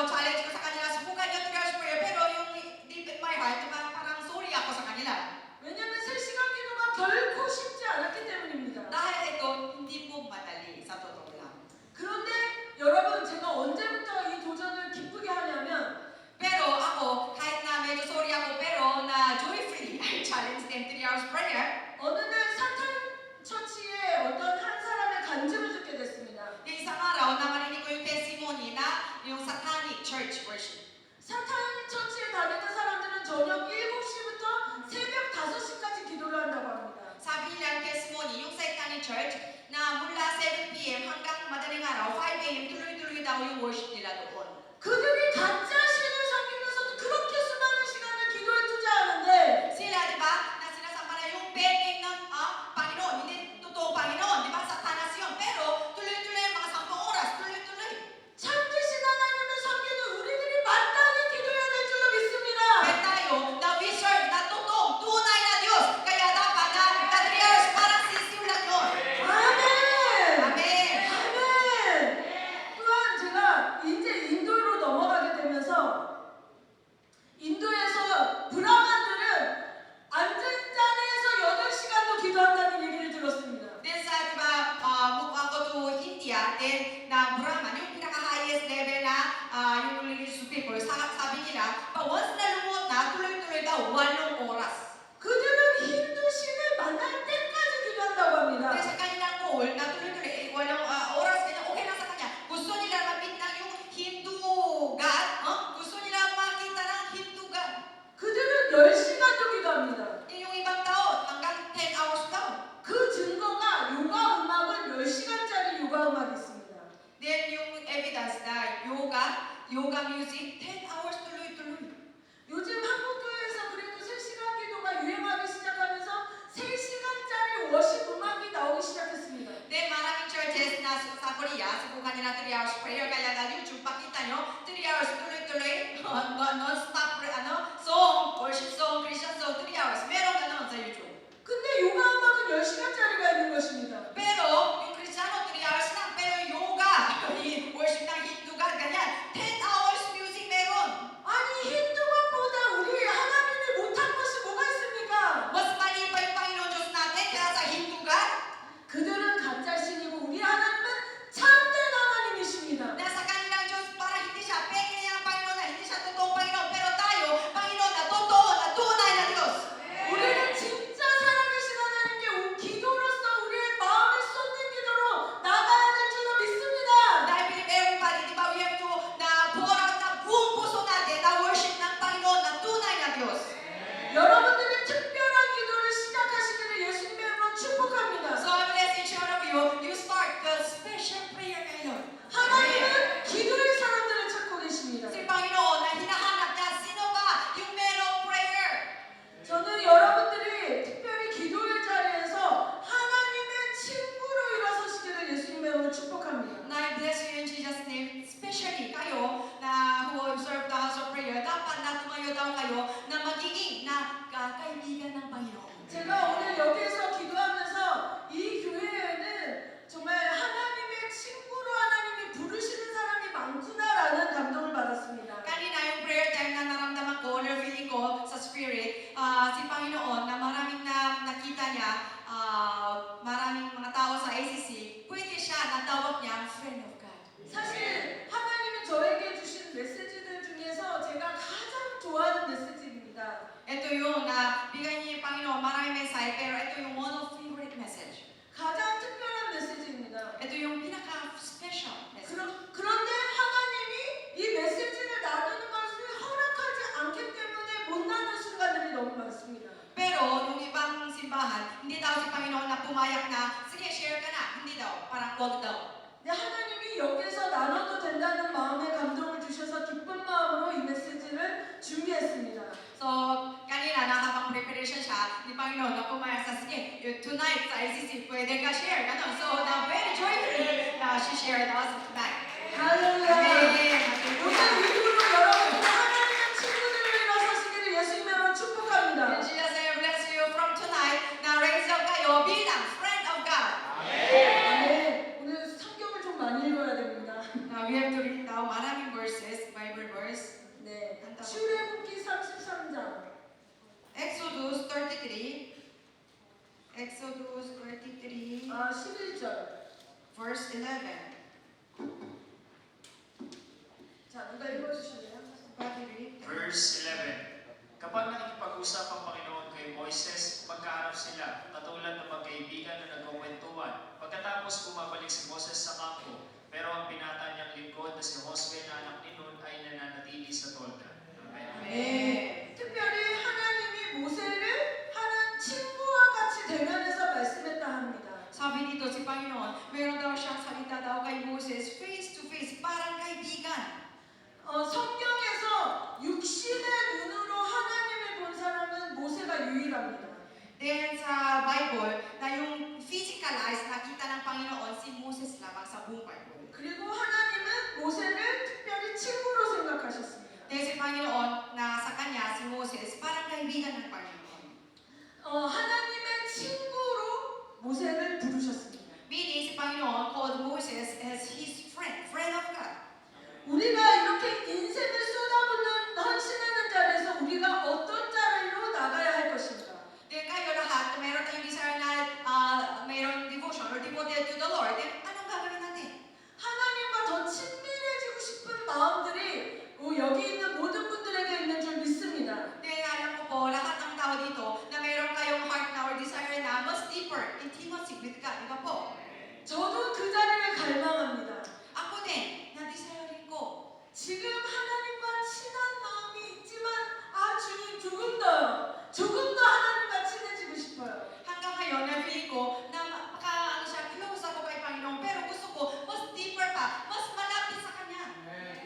challenge ko sa kanila, subukan nyo 3 hours prayer, pero yung deep in my heart, diba, parang sorry ako sa kanila. 왜냐면 3시간 기도가 결코 쉽지 않았기 때문입니다. Dahil ito, hindi po madali sa totoo lang. 그런데 여러분 제가 언제부터 이 도전을 기쁘게 하냐면 Pero ako, kahit na medyo sorry ako, pero na joyfully, I challenge them 3 hours prayer. 어느 날 사탄 처치에 어떤 한 사람의 간증을 듣게 됐습니다. Yung isang araw, na marinig ko yung testimony na yung satanic church worship. 사탄 처치에 다니는 사람들은 저녁 7시부터 새벽 5시까지 기도를 한다고 합니다. Sabi nila yung testimony, yung satanic church, na mula 7 p.m. hanggang madaling araw, 5 a.m., tuloy-tuloy daw yung worship nila doon. 그들이 가짜 신을 섬기면서도 그렇게 수많은 시간을 기도에 투자하는데 Sila, di ba, na sinasama na yung begging ng Panginoon, hindi totoo Panginoon, di ba, satanas yun. Pero tuloy-tuloy yung mga 10 oras, tuloy-tuloy. 참되신 하나님을 섬기는 우리들이 마땅히 기도해야 될 줄로 믿습니다. Kaya tayo, na we serve na totoong, tunay na Diyos. Kaya dapat na 3 hours parang sisiw lang yun. 아멘! Amen. 아멘! 또한 제가 이제 인도로 넘어가게 되면서 인도에서 브라만들은 앉은 자리에서 8시간도 기도한다는 얘기를 들었습니다. Then sa, di ba, move ako to India, then na Brahman, yung pinaka-highest level na yung religious people, sabi nila, pa once na lumuot na, tuloy-tuloy daw, 8 oras. 그들은 힌두 신을 만날 때까지 기도한다고 합니다. Kaya sa kanilang goal, na tuloy-tuloy, 8 oras, kanya okay lang sa kanya. Gusto nila ma-meet ng yung Hindu God, gusto nila makita ng Hindu God. 그들은 10시간도 기도합니다. Yung ibang tao, hanggang 10 hours daw. 그 증거가 요가 음악은 10시간짜리 요가 음악이 있습니다. Then yung evidence na yoga music, 10 hours tuloy-tuloy. 요즘 한국 교회에서 그래도 3시간 기도가 유행하기 시작하면서 3시간짜리 워십 음악이 나오기 시작했습니다. Then maraming churches na sa Korea, subukan nila 3 hours prayer, kaya na YouTube, pakita nyo, 3 hours tuloy-tuloy, non-stop, song, worship song, Christian song, 3 hours. Meron ka naman sa YouTube. 근데 요가 음악은 10시간짜리가 있는 것입니다. Pero, yung Kristiyano, 3 hours lang. Pero yoga, worship ng Hindu God, ganyan. 10 hours music meron. 아니 힌두교보다 우리 하나님이 못한 것이 뭐가 있습니까? Mas mali pa yung Panginoon Diyos natin kaya sa Hindu God. 그들은 가짜 신이고 우리 하나님은 참된 하나님이십니다. Nasa kanilang Diyos, para hindi siya peke niya ang Panginoon na hindi siya totoong Panginoon. Pero tayo, Panginoon na totoo, na tunay na Diyos. 우리는 진짜 살아계신 하나님께 기도로서 우리의 마음을 쏟는 기도로 나가야 될 줄로 믿습니다. Dahil believe everybody, di ba, we have to na pour out na buong puso natin na worship ng Panginoon na tunay na Diyos. 여러분들이 특별한 기도를 시작하시기를 예수님의 이름으로 축복합니다. So I bless each one of you, you start the special prayer ngayon. 하나님은 기도의 사람들을 찾고 계십니다. Si Panginoon na hinahanap niya, sino ba yung merong prayer? 저는 여러분들이 특별히 기도의 자리에서 하나님의 친구로 일어서시기를 예수님의 이름으로 축복합니다. And I bless you in Jesus' name, especially kayo na who observe the house of prayer, dapat na tumayo daw kayo na magiging na kaibigan ng Panginoon. 제가 오늘 여기에서 기도하면서 이 교회에는 정말 하나님의 친구로 하나님이 부르시는 사람이 많구나라는 감동을 받았습니다. Kanina yung prayer time na naramdaman ko, or feeling ko sa spirit, si Panginoon na maraming na nakita niya, maraming mga tao sa ACC, pwede siya, natawag niya, friend of God. 사실 하나님이 저에게 주신 메시지들 중에서 제가 가장 좋아하는 메시지입니다. Ito yung bigay niya yung Panginoon, maraming mensahe, pero ito yung one of favorite message. 가장 특별한 메시지입니다. Ito yung pinaka-special message. 그런데 하나님이 이 메시지를 나누는 것을 허락하지 않기 때문에 못 나눈 순간들이 너무 많습니다. Pero yung ibang simbahan, hindi daw si Panginoon na pumayak na, sige, share ka na. Hindi daw, parang wag daw. 근데 하나님이 여기서 나눠도 된다는 마음에 감동을 주셔서 기쁜 마음으로 이 메시지를 준비했습니다. So ICC, pwede ka share. Ganon. So, na very joyfully na she shared us tonight. 할렐루야. Amen. 오늘 이후로 여러분들 하나님의 친구들을 일어서시기를 예수님으로 축복합니다. And Jesus, I bless you from tonight na raise up kayo bilang friend of God. 네, 오늘 성경을 좀 많이 읽어야 됩니다. Now we have to read now maraming verses, Bible verse. 네, 출애굽기 33장. Exodus 33. Exodus 33, 11절. verse 11. 자, 누가 읽어주실래요? Somebody read. Verse 11. Kapag nakikipag-usap ang Panginoon kay Moises, magkaharap sila, katulad ng magkaibigan na nagkukwentuhan. Pagkatapos bumabalik si Moses sa kampo, pero ang pinata niyang lingkod na si Josue na anak ni Nun ay nananatili sa tolda. Amen. 네, 특별히 하나님이 모세를 하는 친구와 같이 대면해서 말씀했다 합니다. Sabi dito si Panginoon, meron daw siyang salita daw kay Moses face to face, parang kaibigan. 성경에서 육신의 눈으로 하나님을 본 사람은 모세가 유일합니다. Then sa Bible, na yung physicalized nakita ng Panginoon si Moses lamang sa buong Bible. 그리고 하나님은 모세를 특별히 친구로 생각하셨습니다. Then si Panginoon na sa kanya si Moses parang kaibigan ng Panginoon. 하나님의 친구로 모세를 부르셨습니다. Meaning si Panginoon called Moses as his friend, friend of God. 우리가 이렇게 인생을 쏟아붓는 헌신하는 자리에서 우리가 어떤 자리로 나가야 할 것인가? Then kayo lahat, kung meron tayong desire na mayroong devotion or devoted to the Lord, then anong gagawin natin? 하나님과 더 친밀해지고 싶은 마음들이 여기 있는 모든 분들에게 있는 줄 믿습니다. Then alam ko po, lahat ng tao dito na mayroon kayong heart na or desire na mas deeper intimacy with God, di ba po? 저도 그 자리를 갈망합니다. Ako din, na-desire rin ko. 지금 하나님과 친한 마음이 있지만 주님 조금 더 하나님과 친해지고 싶어요. Hanggang ngayon, na-feel ko na close ako kay Panginoon, pero gusto ko mas deeper pa, mas malapit sa Kanya.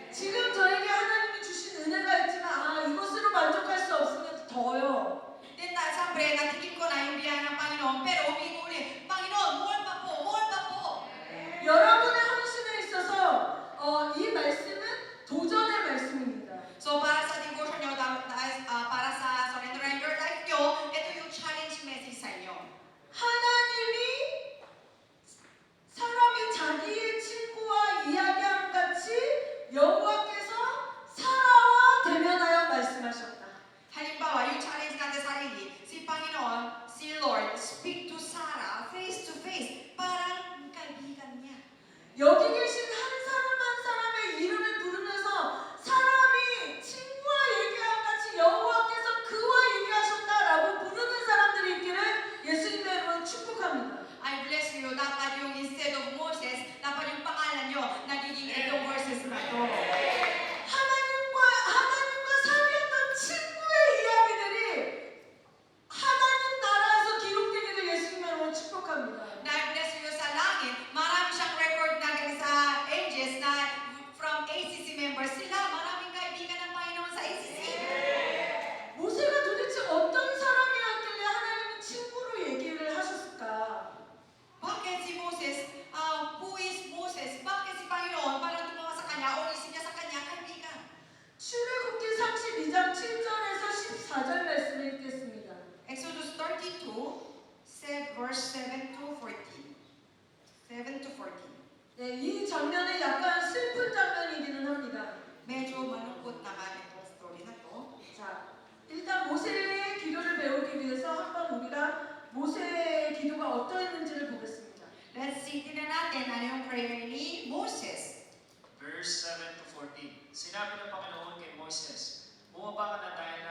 지금 저에게 하나님이 주신 은혜가 있지만 이것으로 만족할 수 없으면 더요. Then, siyempre, natikim ko na yung biyaya ng Panginoon, pero humingi ko ulit, Panginoon, more pa po, more pa po. 여러분의 헌신에 있어서 이 말씀은 도전의 말씀입니다. So, para sa devotion nyo, para sa surrendering your life nyo, ito yung challenge message sa inyo. 하나님이 사람이 자기의 친구와 이야기함 같이 여호와께서 사라와 대면하여 말씀하셨다. Halimbawa, yung challenge natin sa sarili, si Panginoon, si Lord, speak to Sarah face to face, parang kaibigan niya. 여기 계신 한 사람 한 사람의 이름을 부르면서 사람이 친구와 얘기함 같이 여호와께서 그와 얘기하셨다라고 부르는 사람들이 있기를 예수님의 이름으로 축복합니다. I bless you, dapat yung instead of Moses, dapat yung pangalan nyo, nagiging itong verses na to. 하나님과 사귀었던 친구의 이야기들이 하나님 나라에서 기록되기를 예수님의 이름으로 축복합니다. Na I bless you sa langit, marami siyang record na sa angels na from ACC members sila, maraming kaibigan ng Panginoon sa ACC. 모세가 도대체 어떤 사람이었길래 하나님은 친구로 얘기를 하셨을까? Bakit si Moses, who is Moses? Bakit si Panginoon parang tumawa sa kanya o isip niya sa kanya kaibigan? 출애굽기 32장 7절에서 14절 말씀을 읽겠습니다. Exodus 32, verse 7 to 14. 7 to 14. 네, 이 장면은 약간 슬픈 장면이기는 합니다. Medyo malungkot naman itong story na to. 자, 일단 모세의 기도를 배우기 위해서 한번 우리가 모세의 기도가 어떠했는지를 보겠습니다. Let's see, tignan natin ano yung prayer ni Moses. Verse 7 to 14. Sinabi ng Panginoon kay Moises, bumaba ka na dahil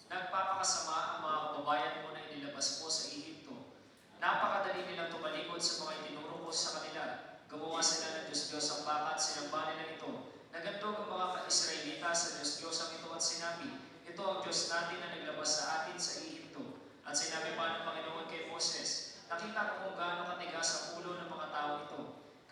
nagpapakasama ang mga kababayan mo na inilabas mo sa Ehipto. Napakadali nilang tumalikod sa mga itinuro ko sa kanila. Gumawa sila ng Diyos-Diyos ang baka at sinamba nila ito. Nagandog ang mga ka-Israelita sa Diyos-Diyos ang ito at sinabi, ito ang Diyos natin na naglabas sa atin sa Ehipto. At sinabi pa ng Panginoon kay Moses, nakita ko kung gaano katigas ang ulo ng mga tao ito.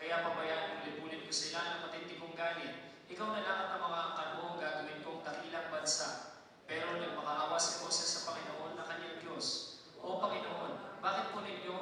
Kaya pabayaan kong libulin ko sila ng matindi kong galit. Ikaw na lang at ang mga angkan mo ang gagawin kong dakilang bansa. Pero nagmakaawa si Moses sa Panginoon na kanyang Diyos. O Panginoon, bakit po ninyo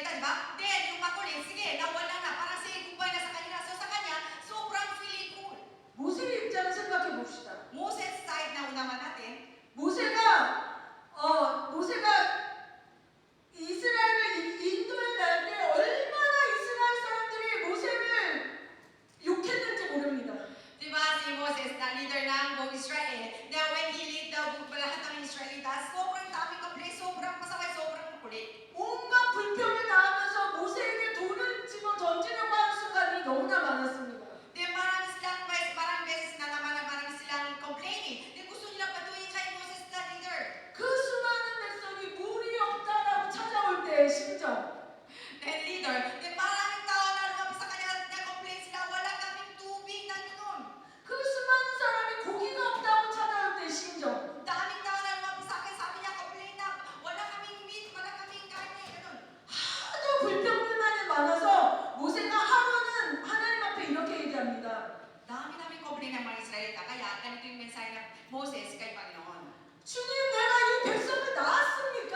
Israelita, di ba? Then, yung makulit, sige, nawala na, parang say goodbye na sa kanila. So sa kanya, sobrang feeling cool. 모세의 입장을 생각해 봅시다. Moses side na unaman natin, 모세가 이스라엘을 인도해 날 때 얼마나 이스라엘 사람들이 모세를 욕했는지 모릅니다. di ba si Moses na leader ng buong Israel, na when he lead the lahat ng Israelitas, sobrang daming complaint, sobrang pasaway, sobrang makulit. 온갖 불평을 당하면서 모세에게 돈을 집어 던지려고 하는 순간이 너무나 많았습니다. Di parang beses na naman na parang silang complaining. Di gusto nila patuloy kay Moses na leader. 그 수많은 백성이 물이 없다라고 찾아올 때의 심정. And leader, di maraming tao na lumapit sa kanya at na-complain sila, wala kaming tubig na gano'n. 그 수많은 사람이 고기가 없다고 찾아올 때의 심정. Daming tao na lumapit sa akin, sabi niya, complain na, wala kaming meat, wala kaming karne, gano'n. 하도 불평불만이 많아서 모세가 하루는 하나님 앞에 이렇게 얘기합니다. Dami-daming complain ng mga Israelita, kaya ganito yung mensahe ng Moses kay Panginoon. 주님, 내가 이 백성을 낳았습니까?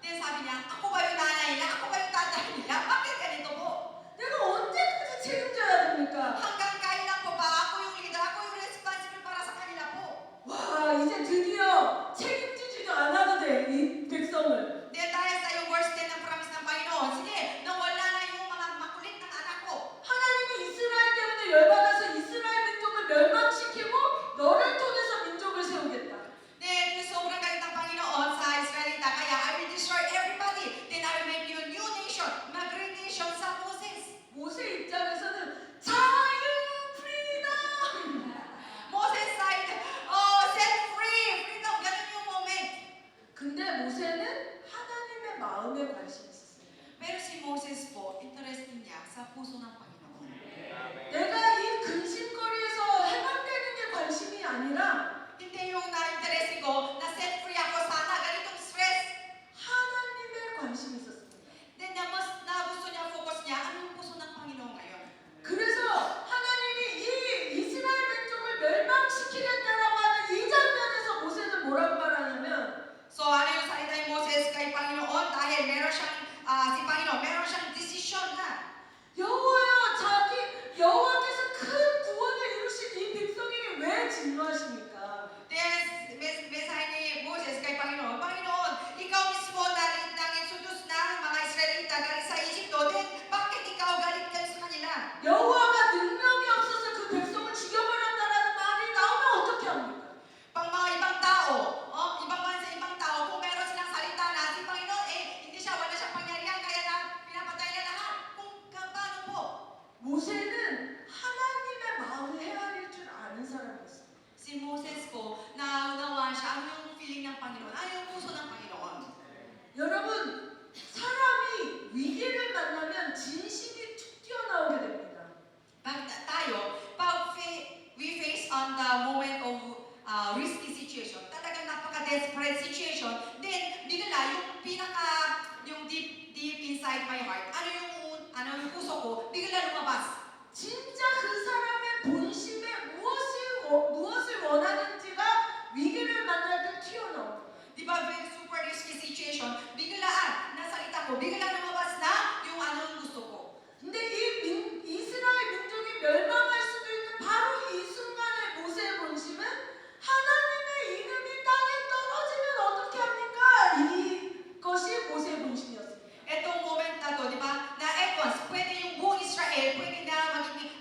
Then sabi niya, ako ba yung nanay nila? Ako ba yung tatay nila? Bakit ganito po? 내가 언제까지 책임져야 됩니까? Hanggang kailan po ba ako yung leader? Ako yung responsible para sa kanila po. 와, 이제 드디어 책임지지도 않아도 돼, 이 백성을. Then dahil sa yung verse 10 ng promise ng Panginoon, sige, nawala na yung mga makulit ng anak ko. 하나님이 이스라엘 때문에 열받아서 이스라엘 민족을 멸망시키고 너를 통해서 민족을 세우겠다. Then yung sobrang galit ng Panginoon sa Israelita, kaya I will destroy everybody. Then I will make you a new nation, mag-great nation sa Moses. 모세 입장에서는 자유 프리덤. Moses said, oh, set free, freedom, ganun yung moment. 근데 모세는 하나님의 마음에 관심이 있었어요. Pero si Moses po, interesting niya sa puso ng Panginoon. 내가 이 근심거리에서 해방되는 게 관심이 아니라 Hindi yung na-interest ko, na set free ako sana, ganitong stress. 하나님의 관심이 있었습니다. Then na gusto niya, focus niya, ano yung puso ng Panginoon ngayon? 그래서 하나님이 이 이스라엘 민족을 멸망시키겠다라고 하는 이 장면에서 모세는 뭐라고 말하냐면 So ano yung salita ni Moses kay Panginoon? Dahil meron siyang, si Panginoon, meron siyang decision na. 여호와께서 큰 구원을 이루신 이 백성에게 왜 진노하십니까? Then, mensahe ni Moses kay Panginoon, Panginoon, ikaw mismo nang introduce ng mga Israelita galing sa Egypto, then bakit ikaw galit ka sa kanila? 여호와가 능력이 없어서 그 백성을 죽여버렸다라는 말이 나오면 어떻게 합니까? Pang mga ibang tao, ibang bansa, ibang tao, kung meron silang salita na si Panginoon, hindi siya, wala siyang pangyarihan, kaya na pinapatay na lahat. Kung paano po? 모세는 하나님의 마음을 헤아릴 줄 아는 사람이었어요. Si Moses po, naunawaan siya, ano yung feeling ng Panginoon, ano yung puso ng Panginoon. 여러분, 사람이 위기를 만나면 진심이 툭 튀어나오게 됩니다. Pag we face on the moment of risky situation, talagang napaka-desperate situation, then bigla yung deep inside my heart, ano yung puso ko, bigla lumabas. 진짜 그 사람의 본심에 무엇을 원하는지가 위기를 만날 때 튀어나옵니다. Di ba, very super risky situation, biglaan, nasalita ko, bigla lumabas na yung ano yung gusto ko. 근데 이스라엘 민족이 멸망할 수도 있는 바로 이 순간의 모세의 본심은 하나님의 이름이 땅에 떨어지면 어떻게 합니까? 이것이 모세의 본심이었습니다. Etong moment na to, di ba, na Econs, pwede yung buong Israel, pwede na maging,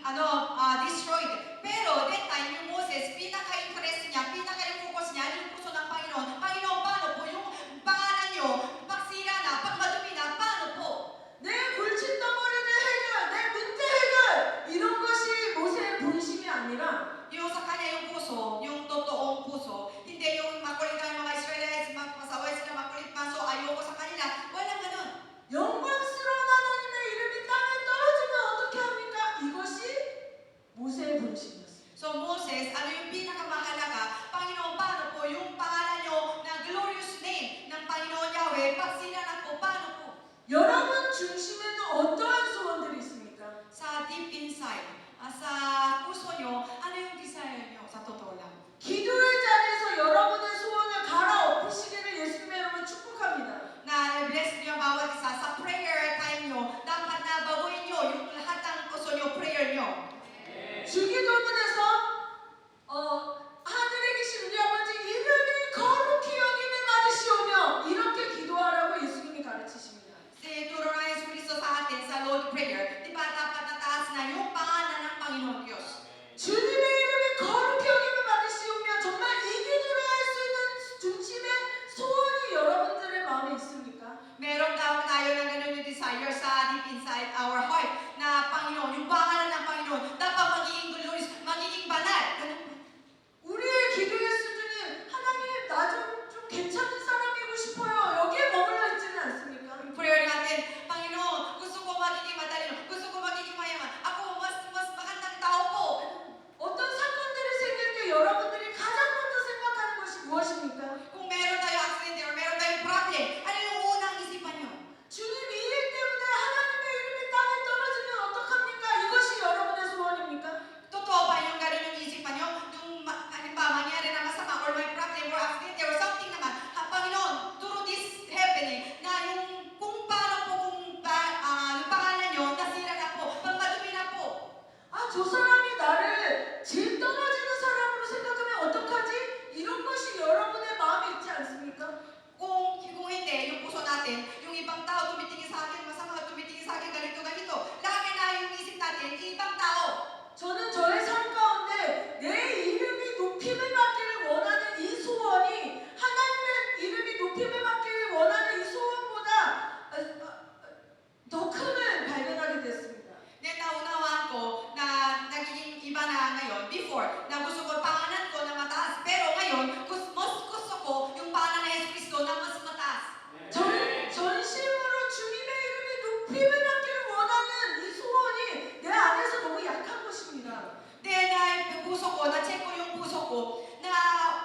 puso ko, na-check ko yung puso ko, na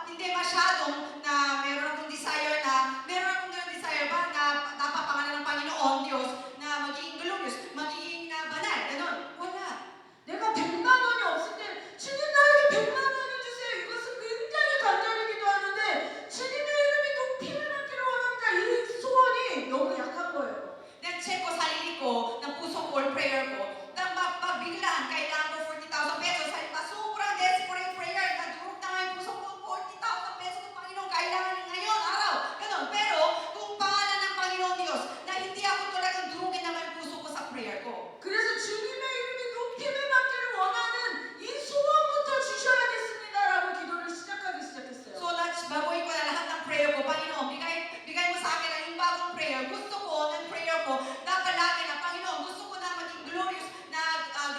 hindi masyadong na meron akong desire ba na napapangalan ng Panginoon Diyos na magiging glorious, magiging banal, ganun. Wala. 내가 100만 원이 없을 때 주님 나에게 100만 원을 주세요. 이것은 굉장히 간절히 기도하는데 주님의 이름이 높임을 받기를 원합니다. 이 소원이 너무 약한 거예요. Na-check ko sarili ko, ng puso ko, or prayer ko, na pagbiglaan, kailangan ko 40,000 pesos. Halimbawa, sobrang desperate prayer, nadurog na nga yung puso ko, 40,000 pesos ng Panginoon, kailangan ngayon, araw. Ganon. Pero, kung pangalan ng Panginoon Diyos, na hindi ako talagang durugin naman yung puso ko sa prayer ko. 그래서 주님의 이름이 높임을 받기를 원하는 이 소원부터 주셔야겠습니다라고 기도를 시작하기 시작했어요. So, baguhin ko na lahat ng prayer ko. Panginoon, bigay mo sa akin ang yung bagong prayer. Gusto ko ng prayer ko, dapat lagi na, Panginoon, gusto ko na maging glorious, na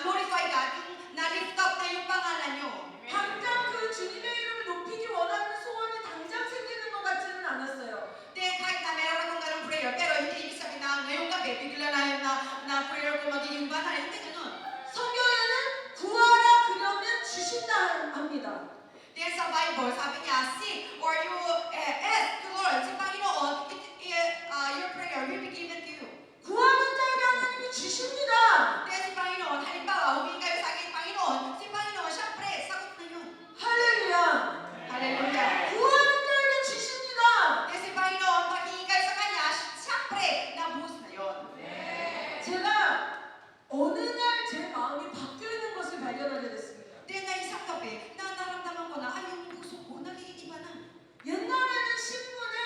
glorify God, yung na-lift up na yung pangalan nyo. 당장 그 주님의 이름을 높이기 원하는 소원이 당장 생기는 것 같지는 않았어요. Kahit na meron akong ganong prayer, pero hindi ibig sabihin na ngayong gabi, bigla na yun na prayer ko magiging banal. Hindi ganun. 성경에는 구하라 그러면 주신다 합니다. Then sa Bible, sabi niya, seek or you ask the Lord, si Panginoon, your prayer will be given to you. 구하는 자에게 하나님이 주십니다. Then si Panginoon, halimbawa, humingi kayo sa akin, Panginoon, si Panginoon, syempre, sagot na yun. 할렐루야. Hallelujah. 구하는 자에게 주십니다. Then si Panginoon, pag hingi kayo sa Kanya, syempre, nabuhos na yun. 제가 어느 날 제 마음이 바뀌어 있는 것을 발견하게 됐습니다. Then na isang gabi, naramdaman ko na, ay, yung puso ko, naging iba na. 옛날에는 신문에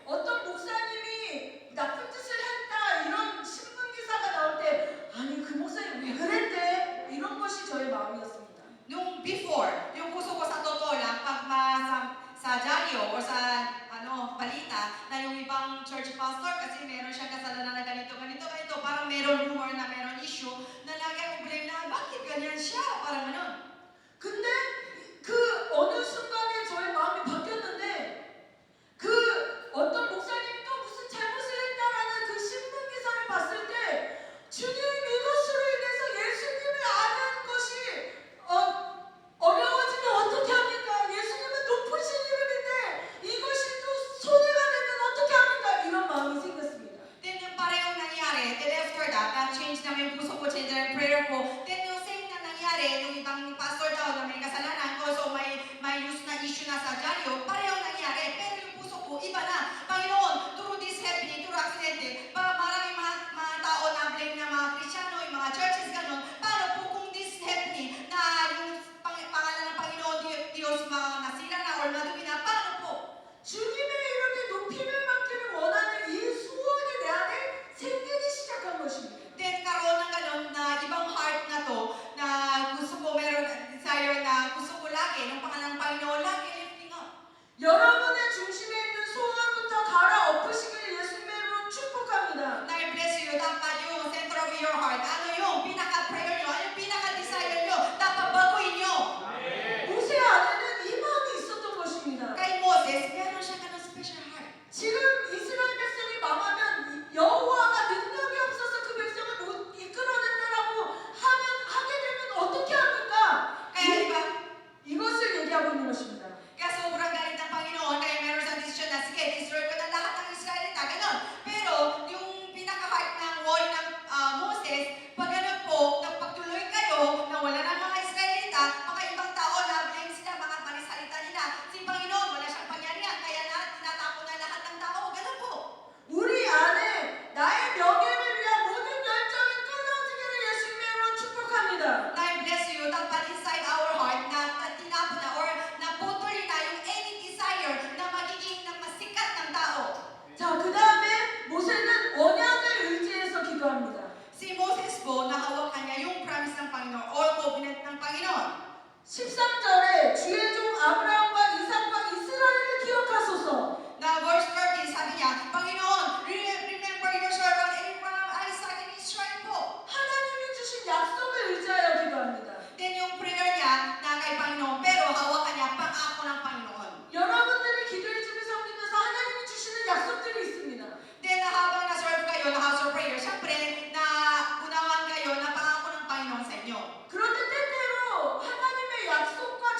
어떤 목사님이 나쁜 짓을 했다 이런 신문 기사가 나올 때 아니 그 목사님 왜 그랬대 이런 것이 저의 마음이었습니다. Nung before, yung puso ko sa totoo lang, pag sa dyaryo o sa balita na yung ibang church pastor kasi meron siyang kasalanan na ganito, parang meron rumor na meron issue na lagi ako blame na bakit ganyan siya, parang ganun. 근데 그 어느 순간에 저의 마음이 바뀌었는데 그 어떤 목사님이 또 무슨 잘못을 했다라는 그 신문 기사를 봤을 때 주님 이것으로 인해서 예수님을 아는 것이 어려워지면 어떻게 합니까? 예수님은 높으신 이름인데 이것이 또 손해가 되면 어떻게 합니까? 이런 마음이 생겼습니다. Then yung parehong nangyari, then after that, na-change naman yung puso ko, change na yung prayer ko, then yung same na nangyari, yung ibang pastor daw na may kasalanan ko, so may news na issue na sa dyaryo, parehong nangyari, pero yung puso ko, iba na. Panginoon, through this happening, through aksidente, maraming mga tao na blame na mga Kristiyano, yung mga churches, ganun, paano po kung this happening, na yung pangalan ng Panginoon Diyos nasira na or madumi na, paano po? 주님의 이름이 높임을 받기를 원하는 이 소원이 내 안에 생기기 시작한 것입니다. Then karoon ng ganun na ibang heart na to na gusto ko meron desire na gusto ko lagi ng pangalan ng Panginoon lagi lifting up. 여러분의 중심에 있는 소원부터 갈아엎으시길 예수님의 이름으로 축복합니다. Na i-bless you, dapat yung center of your heart. Ano yung pinaka-prayer nyo? Ano yung pinaka-desire nyo? Dapat baguhin nyo. 모세 안에는 이 마음이 있었던 것입니다. Kay Moses, meron siya ganun special heart. 지금 이스라엘 백성이 망하면 여호와가 능력이 없어서 그 백성을 못 이끌어낸다라고 하게 되면 어떻게 합니까? Kaya di ba? 이것을 얘기하고 있는 것입니다. Kaya sobrang galit ng Panginoon, kaya meron siyang decision na, sige, destroy ko na lahat ng Israelita, ganun. Pero, yung pinaka-heart ng wall ng Moses, pag ganun po, nagpagtuloy kayo, na wala ng mga Israelita, mga ibang tao na blame sila, mga manisalita nila, si Panginoon, wala siyang pangyarihan, kaya tinatapon na lahat ng tao, ganun po. 우리 안에 나의 명예를 위한 모든 열정이 끊어지기를 예수님의 이름으로 축복합니다. Na i-bless you, dapat inside our heart, na tinapon na, or naputol na yung any desire na magiging na masikat ng tao. 자, 그 다음에 모세는 언약을 의지해서 기도합니다. Si Moses po, nahawakan niya yung promise ng Panginoon or covenant ng Panginoon. 13절에 주의 종 아브라함과 이삭과 이스라엘을 기억하소서. Na verse 13, sabi niya, Panginoon, remember your servant Abraham, Isaac, and Israel po. 하나님이 주신 약속을 의지하여 기도합니다. Then yung prayer niya na kay Panginoon, pero hawakan niya pangako ng Panginoon. 여러분들이 기도의 집을 섬기면서 하나님이 주시는 약속들이 있습니다. Then habang na-serve kayo na house of prayer, syempre, na unawan kayo na pangako ng Panginoon sa inyo. 그런데 때때로 하나님의 약속과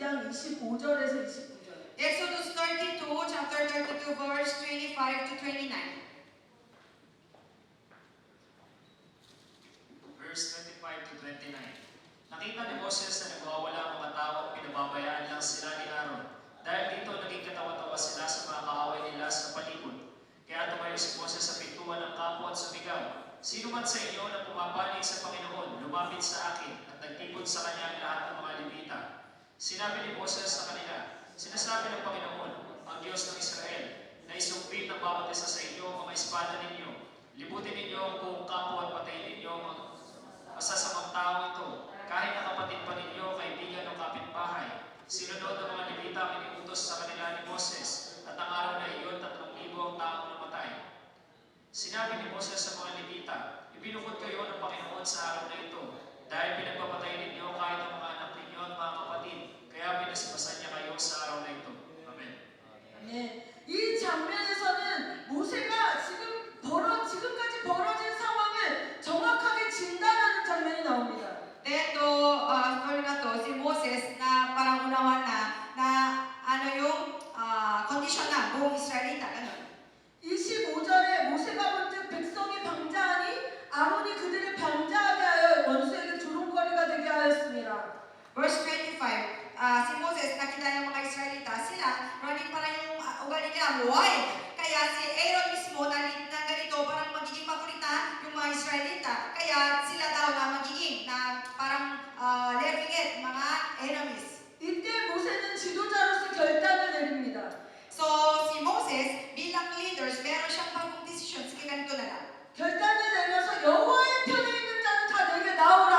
32장 25절에서 29절. Exodus 32, chapter 32, verse 25 to 29. Verse 25 to 29. Nakita ni Moses na nagwawala ang mga tao at pinababayaan lang sila ni Aaron. Dahil dito naging katawa-tawa sila sa mga kaaway nila sa paligid. Kaya tumayo si Moses sa pintuan ng kampo at sumigaw, "Sino man sa inyo na pumapanig sa Panginoon, lumapit sa akin at nagtipon sa kanya ang lahat ng mga Levita." Sinabi ni Moses sa kanila, "Sinasabi ng Panginoon, ang Diyos ng Israel, na isugpit ng bawat isa sa inyo ang mga espada ninyo. Libutin ninyo ang buong kampo at patayin ninyo ang masasamang tao ito, kahit na kapatid pa ninyo, kaibigan o kapitbahay." Sinunod ng mga Levita ang iniutos sa kanila ni Moses, at ang araw na iyon 3,000 ang taong namatay. Sinabi ni Moses sa mga Levita, "Ibinukod kayo ng Panginoon sa araw na ito, dahil pinagpapatay ninyo kahit ang mga anak ninyo at mga kapatid, kaya pinaspasan niya kayo sa araw na ito." Amen. 네, 이 장면에서는 모세가 지금까지 벌어진 상황을 정확하게 진단하는 장면이 나옵니다. Dito, story na to, si Moses na parang unawan na ano yung kondisyon na buong Israelita, ganun. 25절에 모세가 본즉 백성이 방자하니 아론이 그들을 방자하게 하여 원수에게 조롱거리가 되게 하였습니다. Verse 25, si Moses, nakita ng mga Israelita, sila, running parang yung ugali nila, wild. Kaya si Aaron mismo, na ganito, parang magiging makulita yung mga Israelita. Kaya sila daw na magiging, na parang leviget, mga enemies. 이때 모세는 지도자로서 결단을 내립니다. So, si Moses, bilang leaders, meron siyang bagong desisyon. Sige, ganito na lang. 결단을 내려서 여호와의 편에 있는 자는 다 내게 나오라.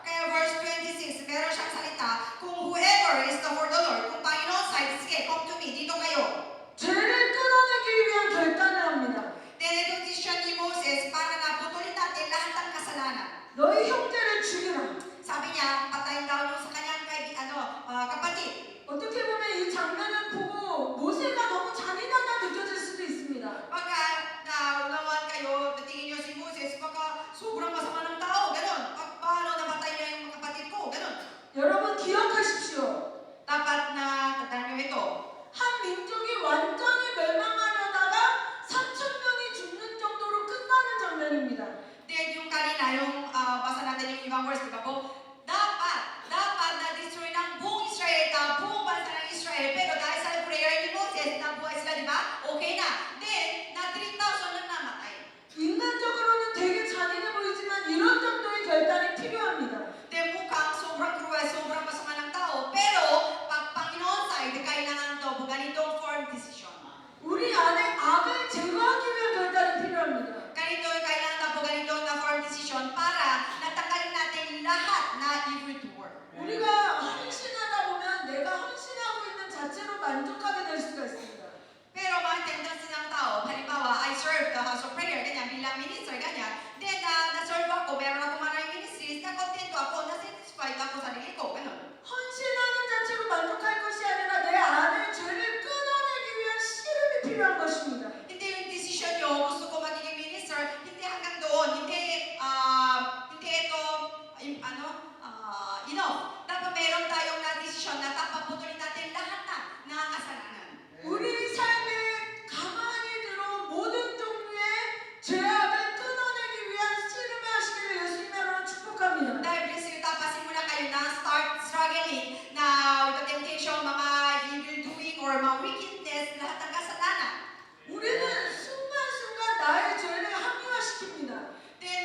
Kaya verse 26, meron siyang salita, kung whoever is for the Lord, kung Panginoon side, sige, come to me, dito kayo. 죄를 끊어내기 위한 결단을 합니다. Then itong desisyon ni Moses para na putulin natin lahat ng kasalanan. 너희 형제를 죽이라. Sabi niya, patayin daw yung sa kanyang kapatid. 어떻게 보면 이 장면을 보고 모세가 너무 잔인하다 느껴질 수도 있습니다. Pagka naunawan kayo, natingin niyo si Moses, baka sobrang masama ng tao, gano'n. Paano namatay niya yung kapatid ko, gano'n. 여러분 기억하십시오. Dapat na tandaan niyo ito. 한 민족이 완전히 멸망하려다가 3,000명이 죽는 정도로 끝나는 장면입니다. Then yung kanina, yung basa natin yung ibang verse, di ba po? Dapat na-destroy ng buong Israel, buong bansa ng Israel. Pero dahil sa prayer ni Moses, nabuhay sila, di ba? Okay na. Then, na 3,000 lang namatay. 인간적으로는 되게 잔인해 보이지만 이런 정도의 결단이 필요합니다. Then, mukhang sobrang cruel, sobrang masama ng tao. Pero, pag Panginoon side, kailangan to, ganitong firm decision. 우리 안에 악을 제거하기 위한 결단이 필요합니다. Ganito, kailangan na po ganito na firm decision para natanggalin natin lahat na evil doer. 우리가 헌신하다 보면 내가 헌신하고 있는 자체로 만족하게 될 수가 있습니다. Pero mga tendency ng tao, halimbawa, I serve the house of prayer, ganyan, bilang minister, ganyan. Then, na-serve ako, meron ako maraming ministries, na-contento ako, na-satisfied ako sa sarili ko, gano'n. 헌신하는 자체로 만족할 것이 아니라 내 안에 죄를 끊어내기 위한 씨름이 필요한 것입니다. Hindi yung decision nyo, gusto ko magiging minister, hindi hanggang doon, hindi ito, enough. Dapat meron tayong na-decision na papaputulin natin lahat na kasalanan. 우리 삶에 가만히 들어온 모든 종류의 죄악을 끊어내기 위한 씨름을 하시기를 예수님으로 축복합니다. Dahil bless you, tapos simula kayo na start struggling na with the temptation, mga evil doing or mga wickedness, lahat ng kasalanan. 우리는 순간순간 나의 죄를 합리화시킵니다. Then,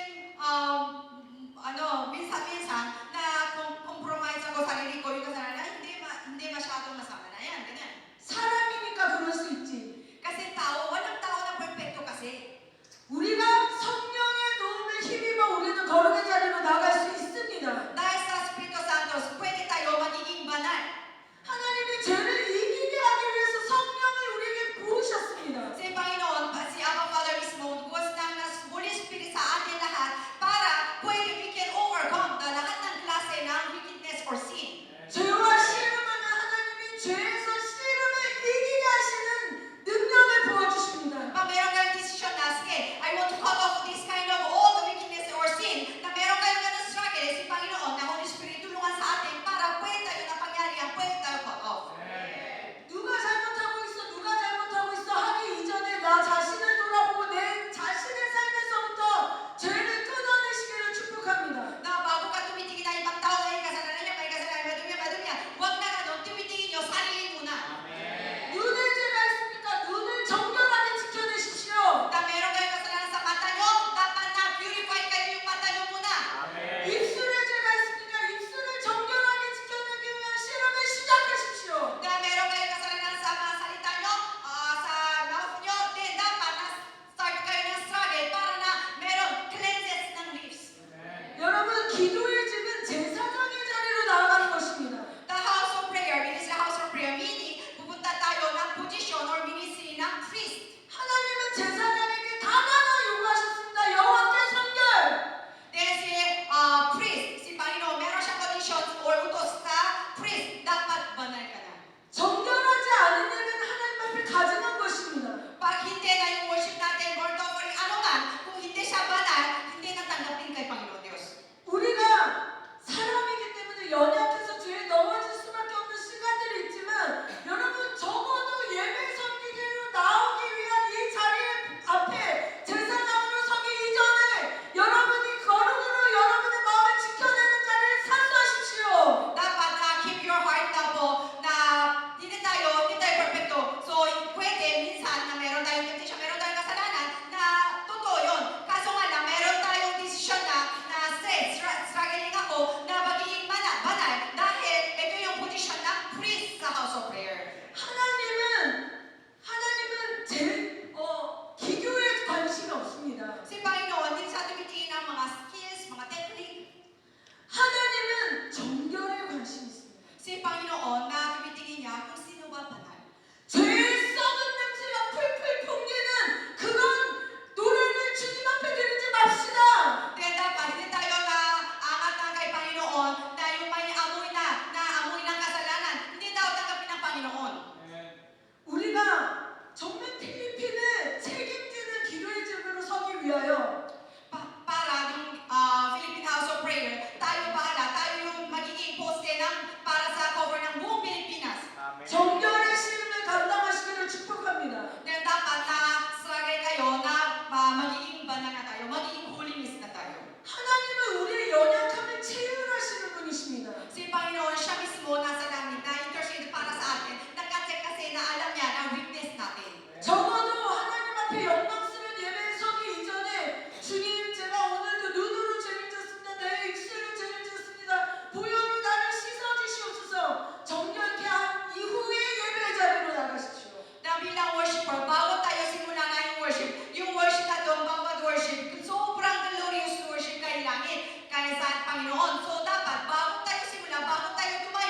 minsan-minsan, na compromise ako sarili ko yung kasalanan, hindi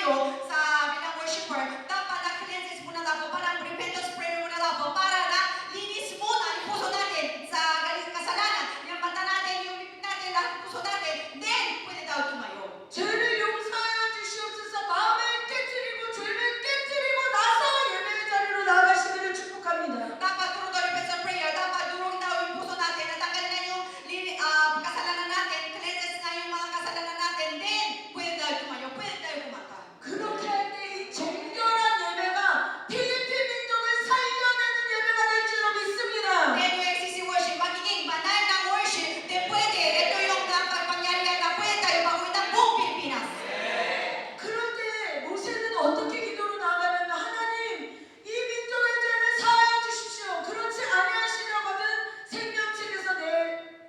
tayo sa bilang worshiper, dapat na-cleanses muna tayo, parang repentance prayer muna tayo, para na linis muna yung puso natin sa kasalanan, yung mata natin, yung bibig natin, lahat ng puso natin, then pwede tayo tumayo. 죄를 용서하여 주시옵소서. 마음을 깨뜨리고 죄를 깨뜨리고 나서 예배의 자리로 나아가시기를 축복합니다. Dapat through the repentance prayer, dapat durugin tayo yung puso natin, natanggalin na yung kasalanan natin, cleanses na yung mga kasalanan natin, then pwede tayo tumayo, pwede tayo kumanta. 그렇게 할 때 이 정결한 예배가 필리핀 민족을 살려내는 예배가 될 줄로 믿습니다. Then yung XCC worship, magiging banal ng worship, then pwede, ito yung pangyarihan na pwede tayo baguhin ng buong Pilipinas. 그럴 때 모세는 어떻게 기도로 나아가냐면 하나님 이 민족의 죄를 사하여 주십시오. 그렇지 아니하시려거든 생명책에서 내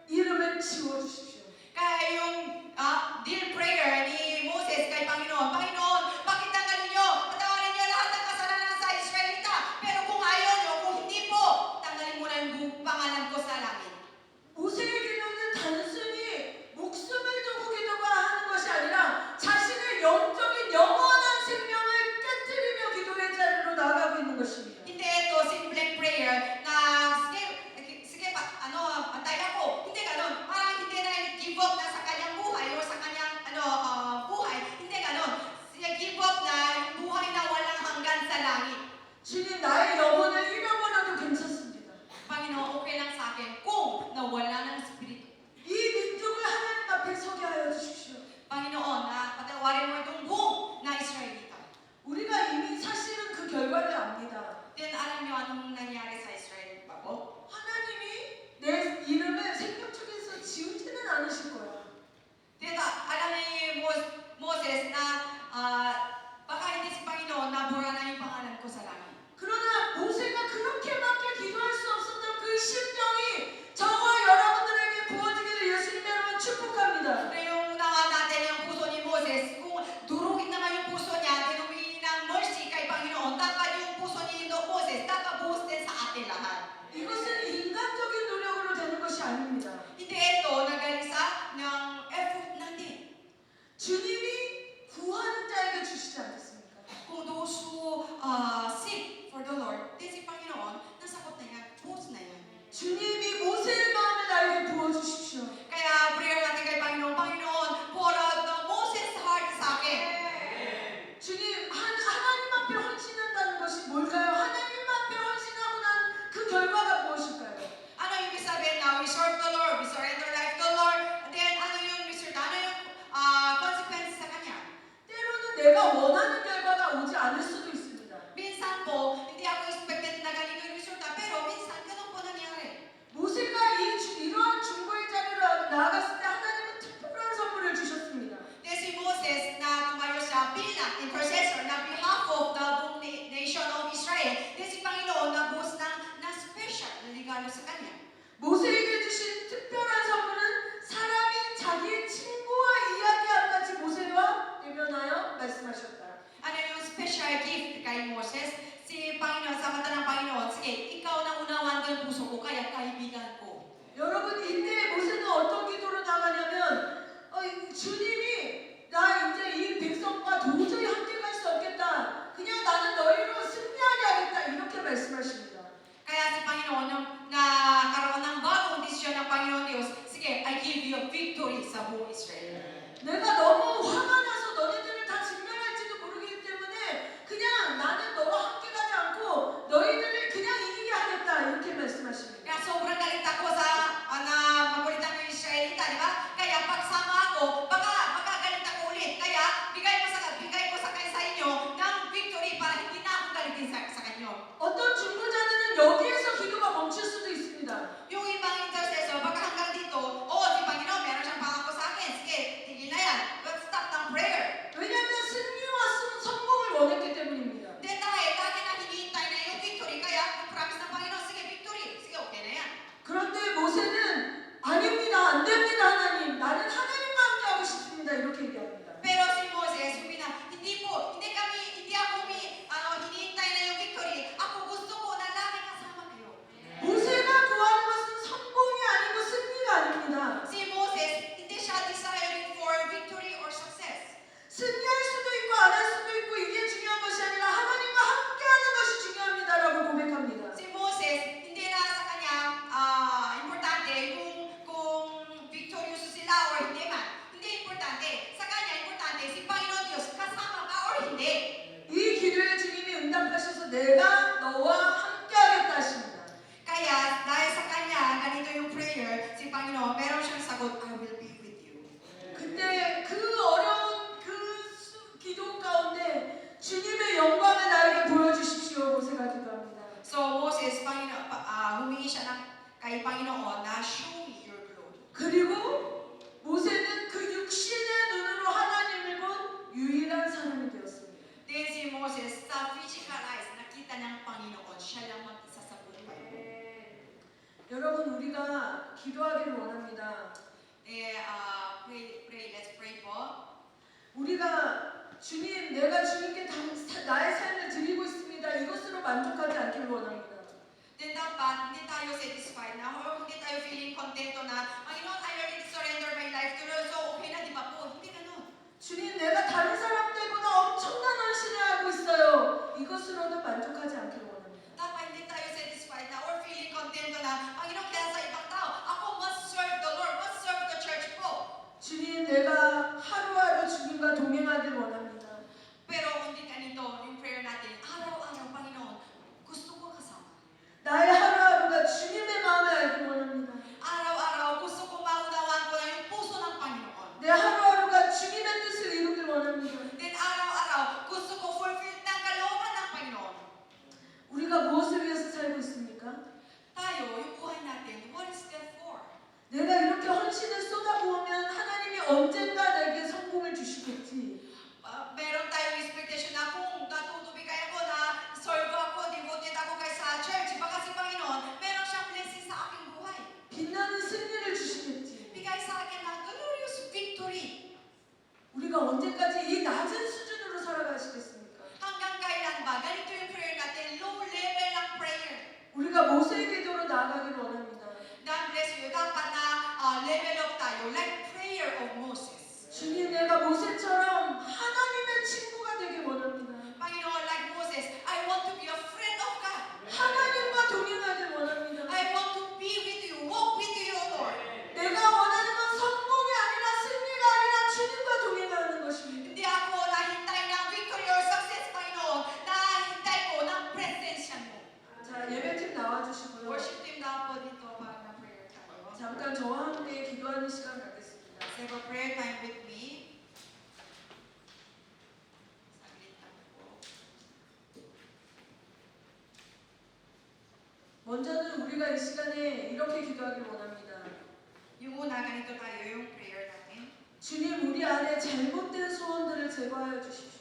이름을 지워주십시오. Kaya yung deal prayer ni Moses kay Panginoon, Panginoon, bakit tanggalin niyo? Patawarin niyo lahat ng kasalanan sa Israelita. Pero kung ayaw niyo, kung hindi po, tanggalin mo na yung pangalan ko sa langit. 모세의 기도는 단순히 목숨을 두고 기도가 하는 것이 아니라 자신의 영적인 영원한 생명을 깨뜨리며 기도의 자리로 나아가고 있는 것입니다. Hindi ito simpleng prayer na sige patay ako. Hindi ganun. Parang hindi na give up na sa kanyang buhay o sa kanyang buhay. Hindi ganun. Siya give up na yung buhay na walang hanggan sa langit. 주님 나의 영혼을 잃어버려도 괜찮습니다. Panginoon, okay lang sa akin kung nawala ng Espiritu. 이 민족을 하나님 앞에 서게 하여 주십시오. Panginoon, na patawarin mo itong buong na Israelita. 우리가 이미 사실은 그 결과를 압니다. Then alam niyo anong nangyari sa Israel pa po? 하나님이 내 이름을 생명책에서 지우지는 않으실 거야. Then alam ni Moses na baka hindi si Panginoon nabura na yung pangalan ko sa langit. 그러나 모세가 그렇게밖에 기도할 수 없었던 그 심령이 저와 여러분들에게 부어지기를 예수님의 이름으로 축복합니다. Pero yung unawa natin yung puso ni Moses, kung durugin naman yung puso niya, dinumi ng mercy kay Panginoon, dapat yung puso ni Moses, dapat buhos din sa atin lahat. 이것은 인간적인 노력으로 되는 것이 아닙니다. Hindi ito nagaling sa ng effort natin. 주님이 구하는 자에게 주시지 않겠습니까? Kung those who seek for the Lord, din si Panginoon, nasagot na yan, buhos na yan. 주님이 모세의 마음을 나에게 부어주십시오. Kaya prayer natin kay Panginoon, Panginoon, pour out the Moses heart sa akin. 주님 하나님 앞에 헌신한다는 것이 뭘까요? 하나님 앞에 헌신하고 난 그 결과가 무엇일까요? Ano yung ibig sabihin na we serve the Lord, we surrender life to the Lord, then ano yung result, ano yung consequence sa Kanya? 때로는 내가 원하는 결과가 오지 않을 수도 있습니다. Minsan po, hindi ako expected na ganito yung resulta, pero minsan ganun po nangyari. 모세가 이러한 중보의 자리로 나아갔을 때 하나님은 특별한 선물을 주셨습니다. Then si Moses na tumayo siya bilang intercessor na behalf of the buong nation of Israel, then si Panginoon nagbuhos ng special na regalo sa Kanya. 모세에게 주신 특별한 선물은 사람이 자기의 친구와 이야기함같이 모세와 대면하여 말씀하셨다. Ano yung special gift kay Moses? Si Panginoon, sa mata ng Panginoon, sige, ikaw na unawan ko ng puso ko, kaya kaibigan ko. 여러분 이때 모세는 어떤 기도로 나가냐면 주님이 나 이제 이 백성과 도저히 함께 갈 수 없겠다. 그냥 나는 너희로 승리하게 하겠다. 이렇게 말씀하십니다. Kaya si Panginoon, nung nakaroon ng bagong desisyon ng Panginoon Diyos, sige, I give you victory sa buong Israel. 내가 너무 화가 나서 너희들을 다 직면할지도 모르기 때문에 그냥 나는 너와 함께 가지 않고 너희들을 그냥 이기게 하겠다. 이렇게 말씀하십니다. Kaya sobrang galit ako sa na magulitan yung Israelita, di ba? Kaya pagsama ako, baka galit ako ulit. Kaya bigay mo sa makita ng Panginoon, siya lang mag-isa sa buhay mo. 여러분 우리가 기도하기를 원합니다. Let's pray po. 우리가 주님, 내가 주님께 나의 삶을 드리고 있습니다. 이것으로 만족하지 않기를 원합니다. Then dapat hindi tayo satisfied na o hindi tayo feeling contento na Panginoon, I already surrender my life to you. So okay na, di ba po? Hindi ganun. 주님, 내가 다른 사람들보다 엄청난 헌신을 하고 있어요. 이것으로는 만족하지 않기를 원합니다. Dapat hindi tayo satisfied na or feeling contento na Panginoon, kaya sa ibang tao, ako must serve the Lord, must serve the church po. 주님, 내가 하루하루 주님과 동행하길 원합니다. Pero kundi ganito, yung prayer natin, araw-araw, Panginoon, gusto ko kasama. 나의 하루하루가 주님의 마음을 알길 원합니다. Araw-araw, gusto ko maunawaan ko na yung puso ng Panginoon. 내 하루하루가 주님의 뜻을 이루길 원합니다. Then araw-araw, gusto ko fulfill ng kalooban ng Panginoon. 우리가 무엇을 위해서 살고 있습니까? Tayo, yung buhay natin, what is that for? 내가 이렇게 헌신을 쏟아부으면 하나님이 언젠가 내게 성공을 주시겠지. Meron tayong expectation na kung natutubigay ako na serve ako, devoted ako kay sa church, baka si Panginoon, meron siyang blessing sa aking buhay. 빛나는 승리를 주시겠지. Bigay sa akin ng glorious victory. 우리가 언제까지 이 낮은 수준으로 살아가시겠습니까? Hanggang kailan ba? Ganito yung prayer natin, low level ng prayer. 우리가 모세의 기도로 나아가길 원합니다. God bless you. Dapat na level up tayo, like prayer of Moses. 주님, 내가 모세처럼 하나님의 친구가 되길 원합니다. Panginoon, like Moses, I want to be a friend of God. 하나님과 동행하길 원합니다. I want to be with you, walk with you, Lord. 내가 원하는 건 성공이 아니라 승리가 아니라 주님과 동행하는 것입니다. Hindi ako nahintay ng victory or success, Panginoon. Nahintay ko ng presensya mo. 자, 예배팀 나와주시고요. Worship team na po dito para na prayer tayo. 잠깐 저와 함께 기도하는 시간 갖겠습니다. Have a prayer time with me. Saglit lang po. 먼저는 우리가 이 시간에 이렇게 기도하길 원합니다. Yung una, ganito tayo yung prayer natin. 주님, 우리 안에 잘못된 소원들을 제거하여 주십시오.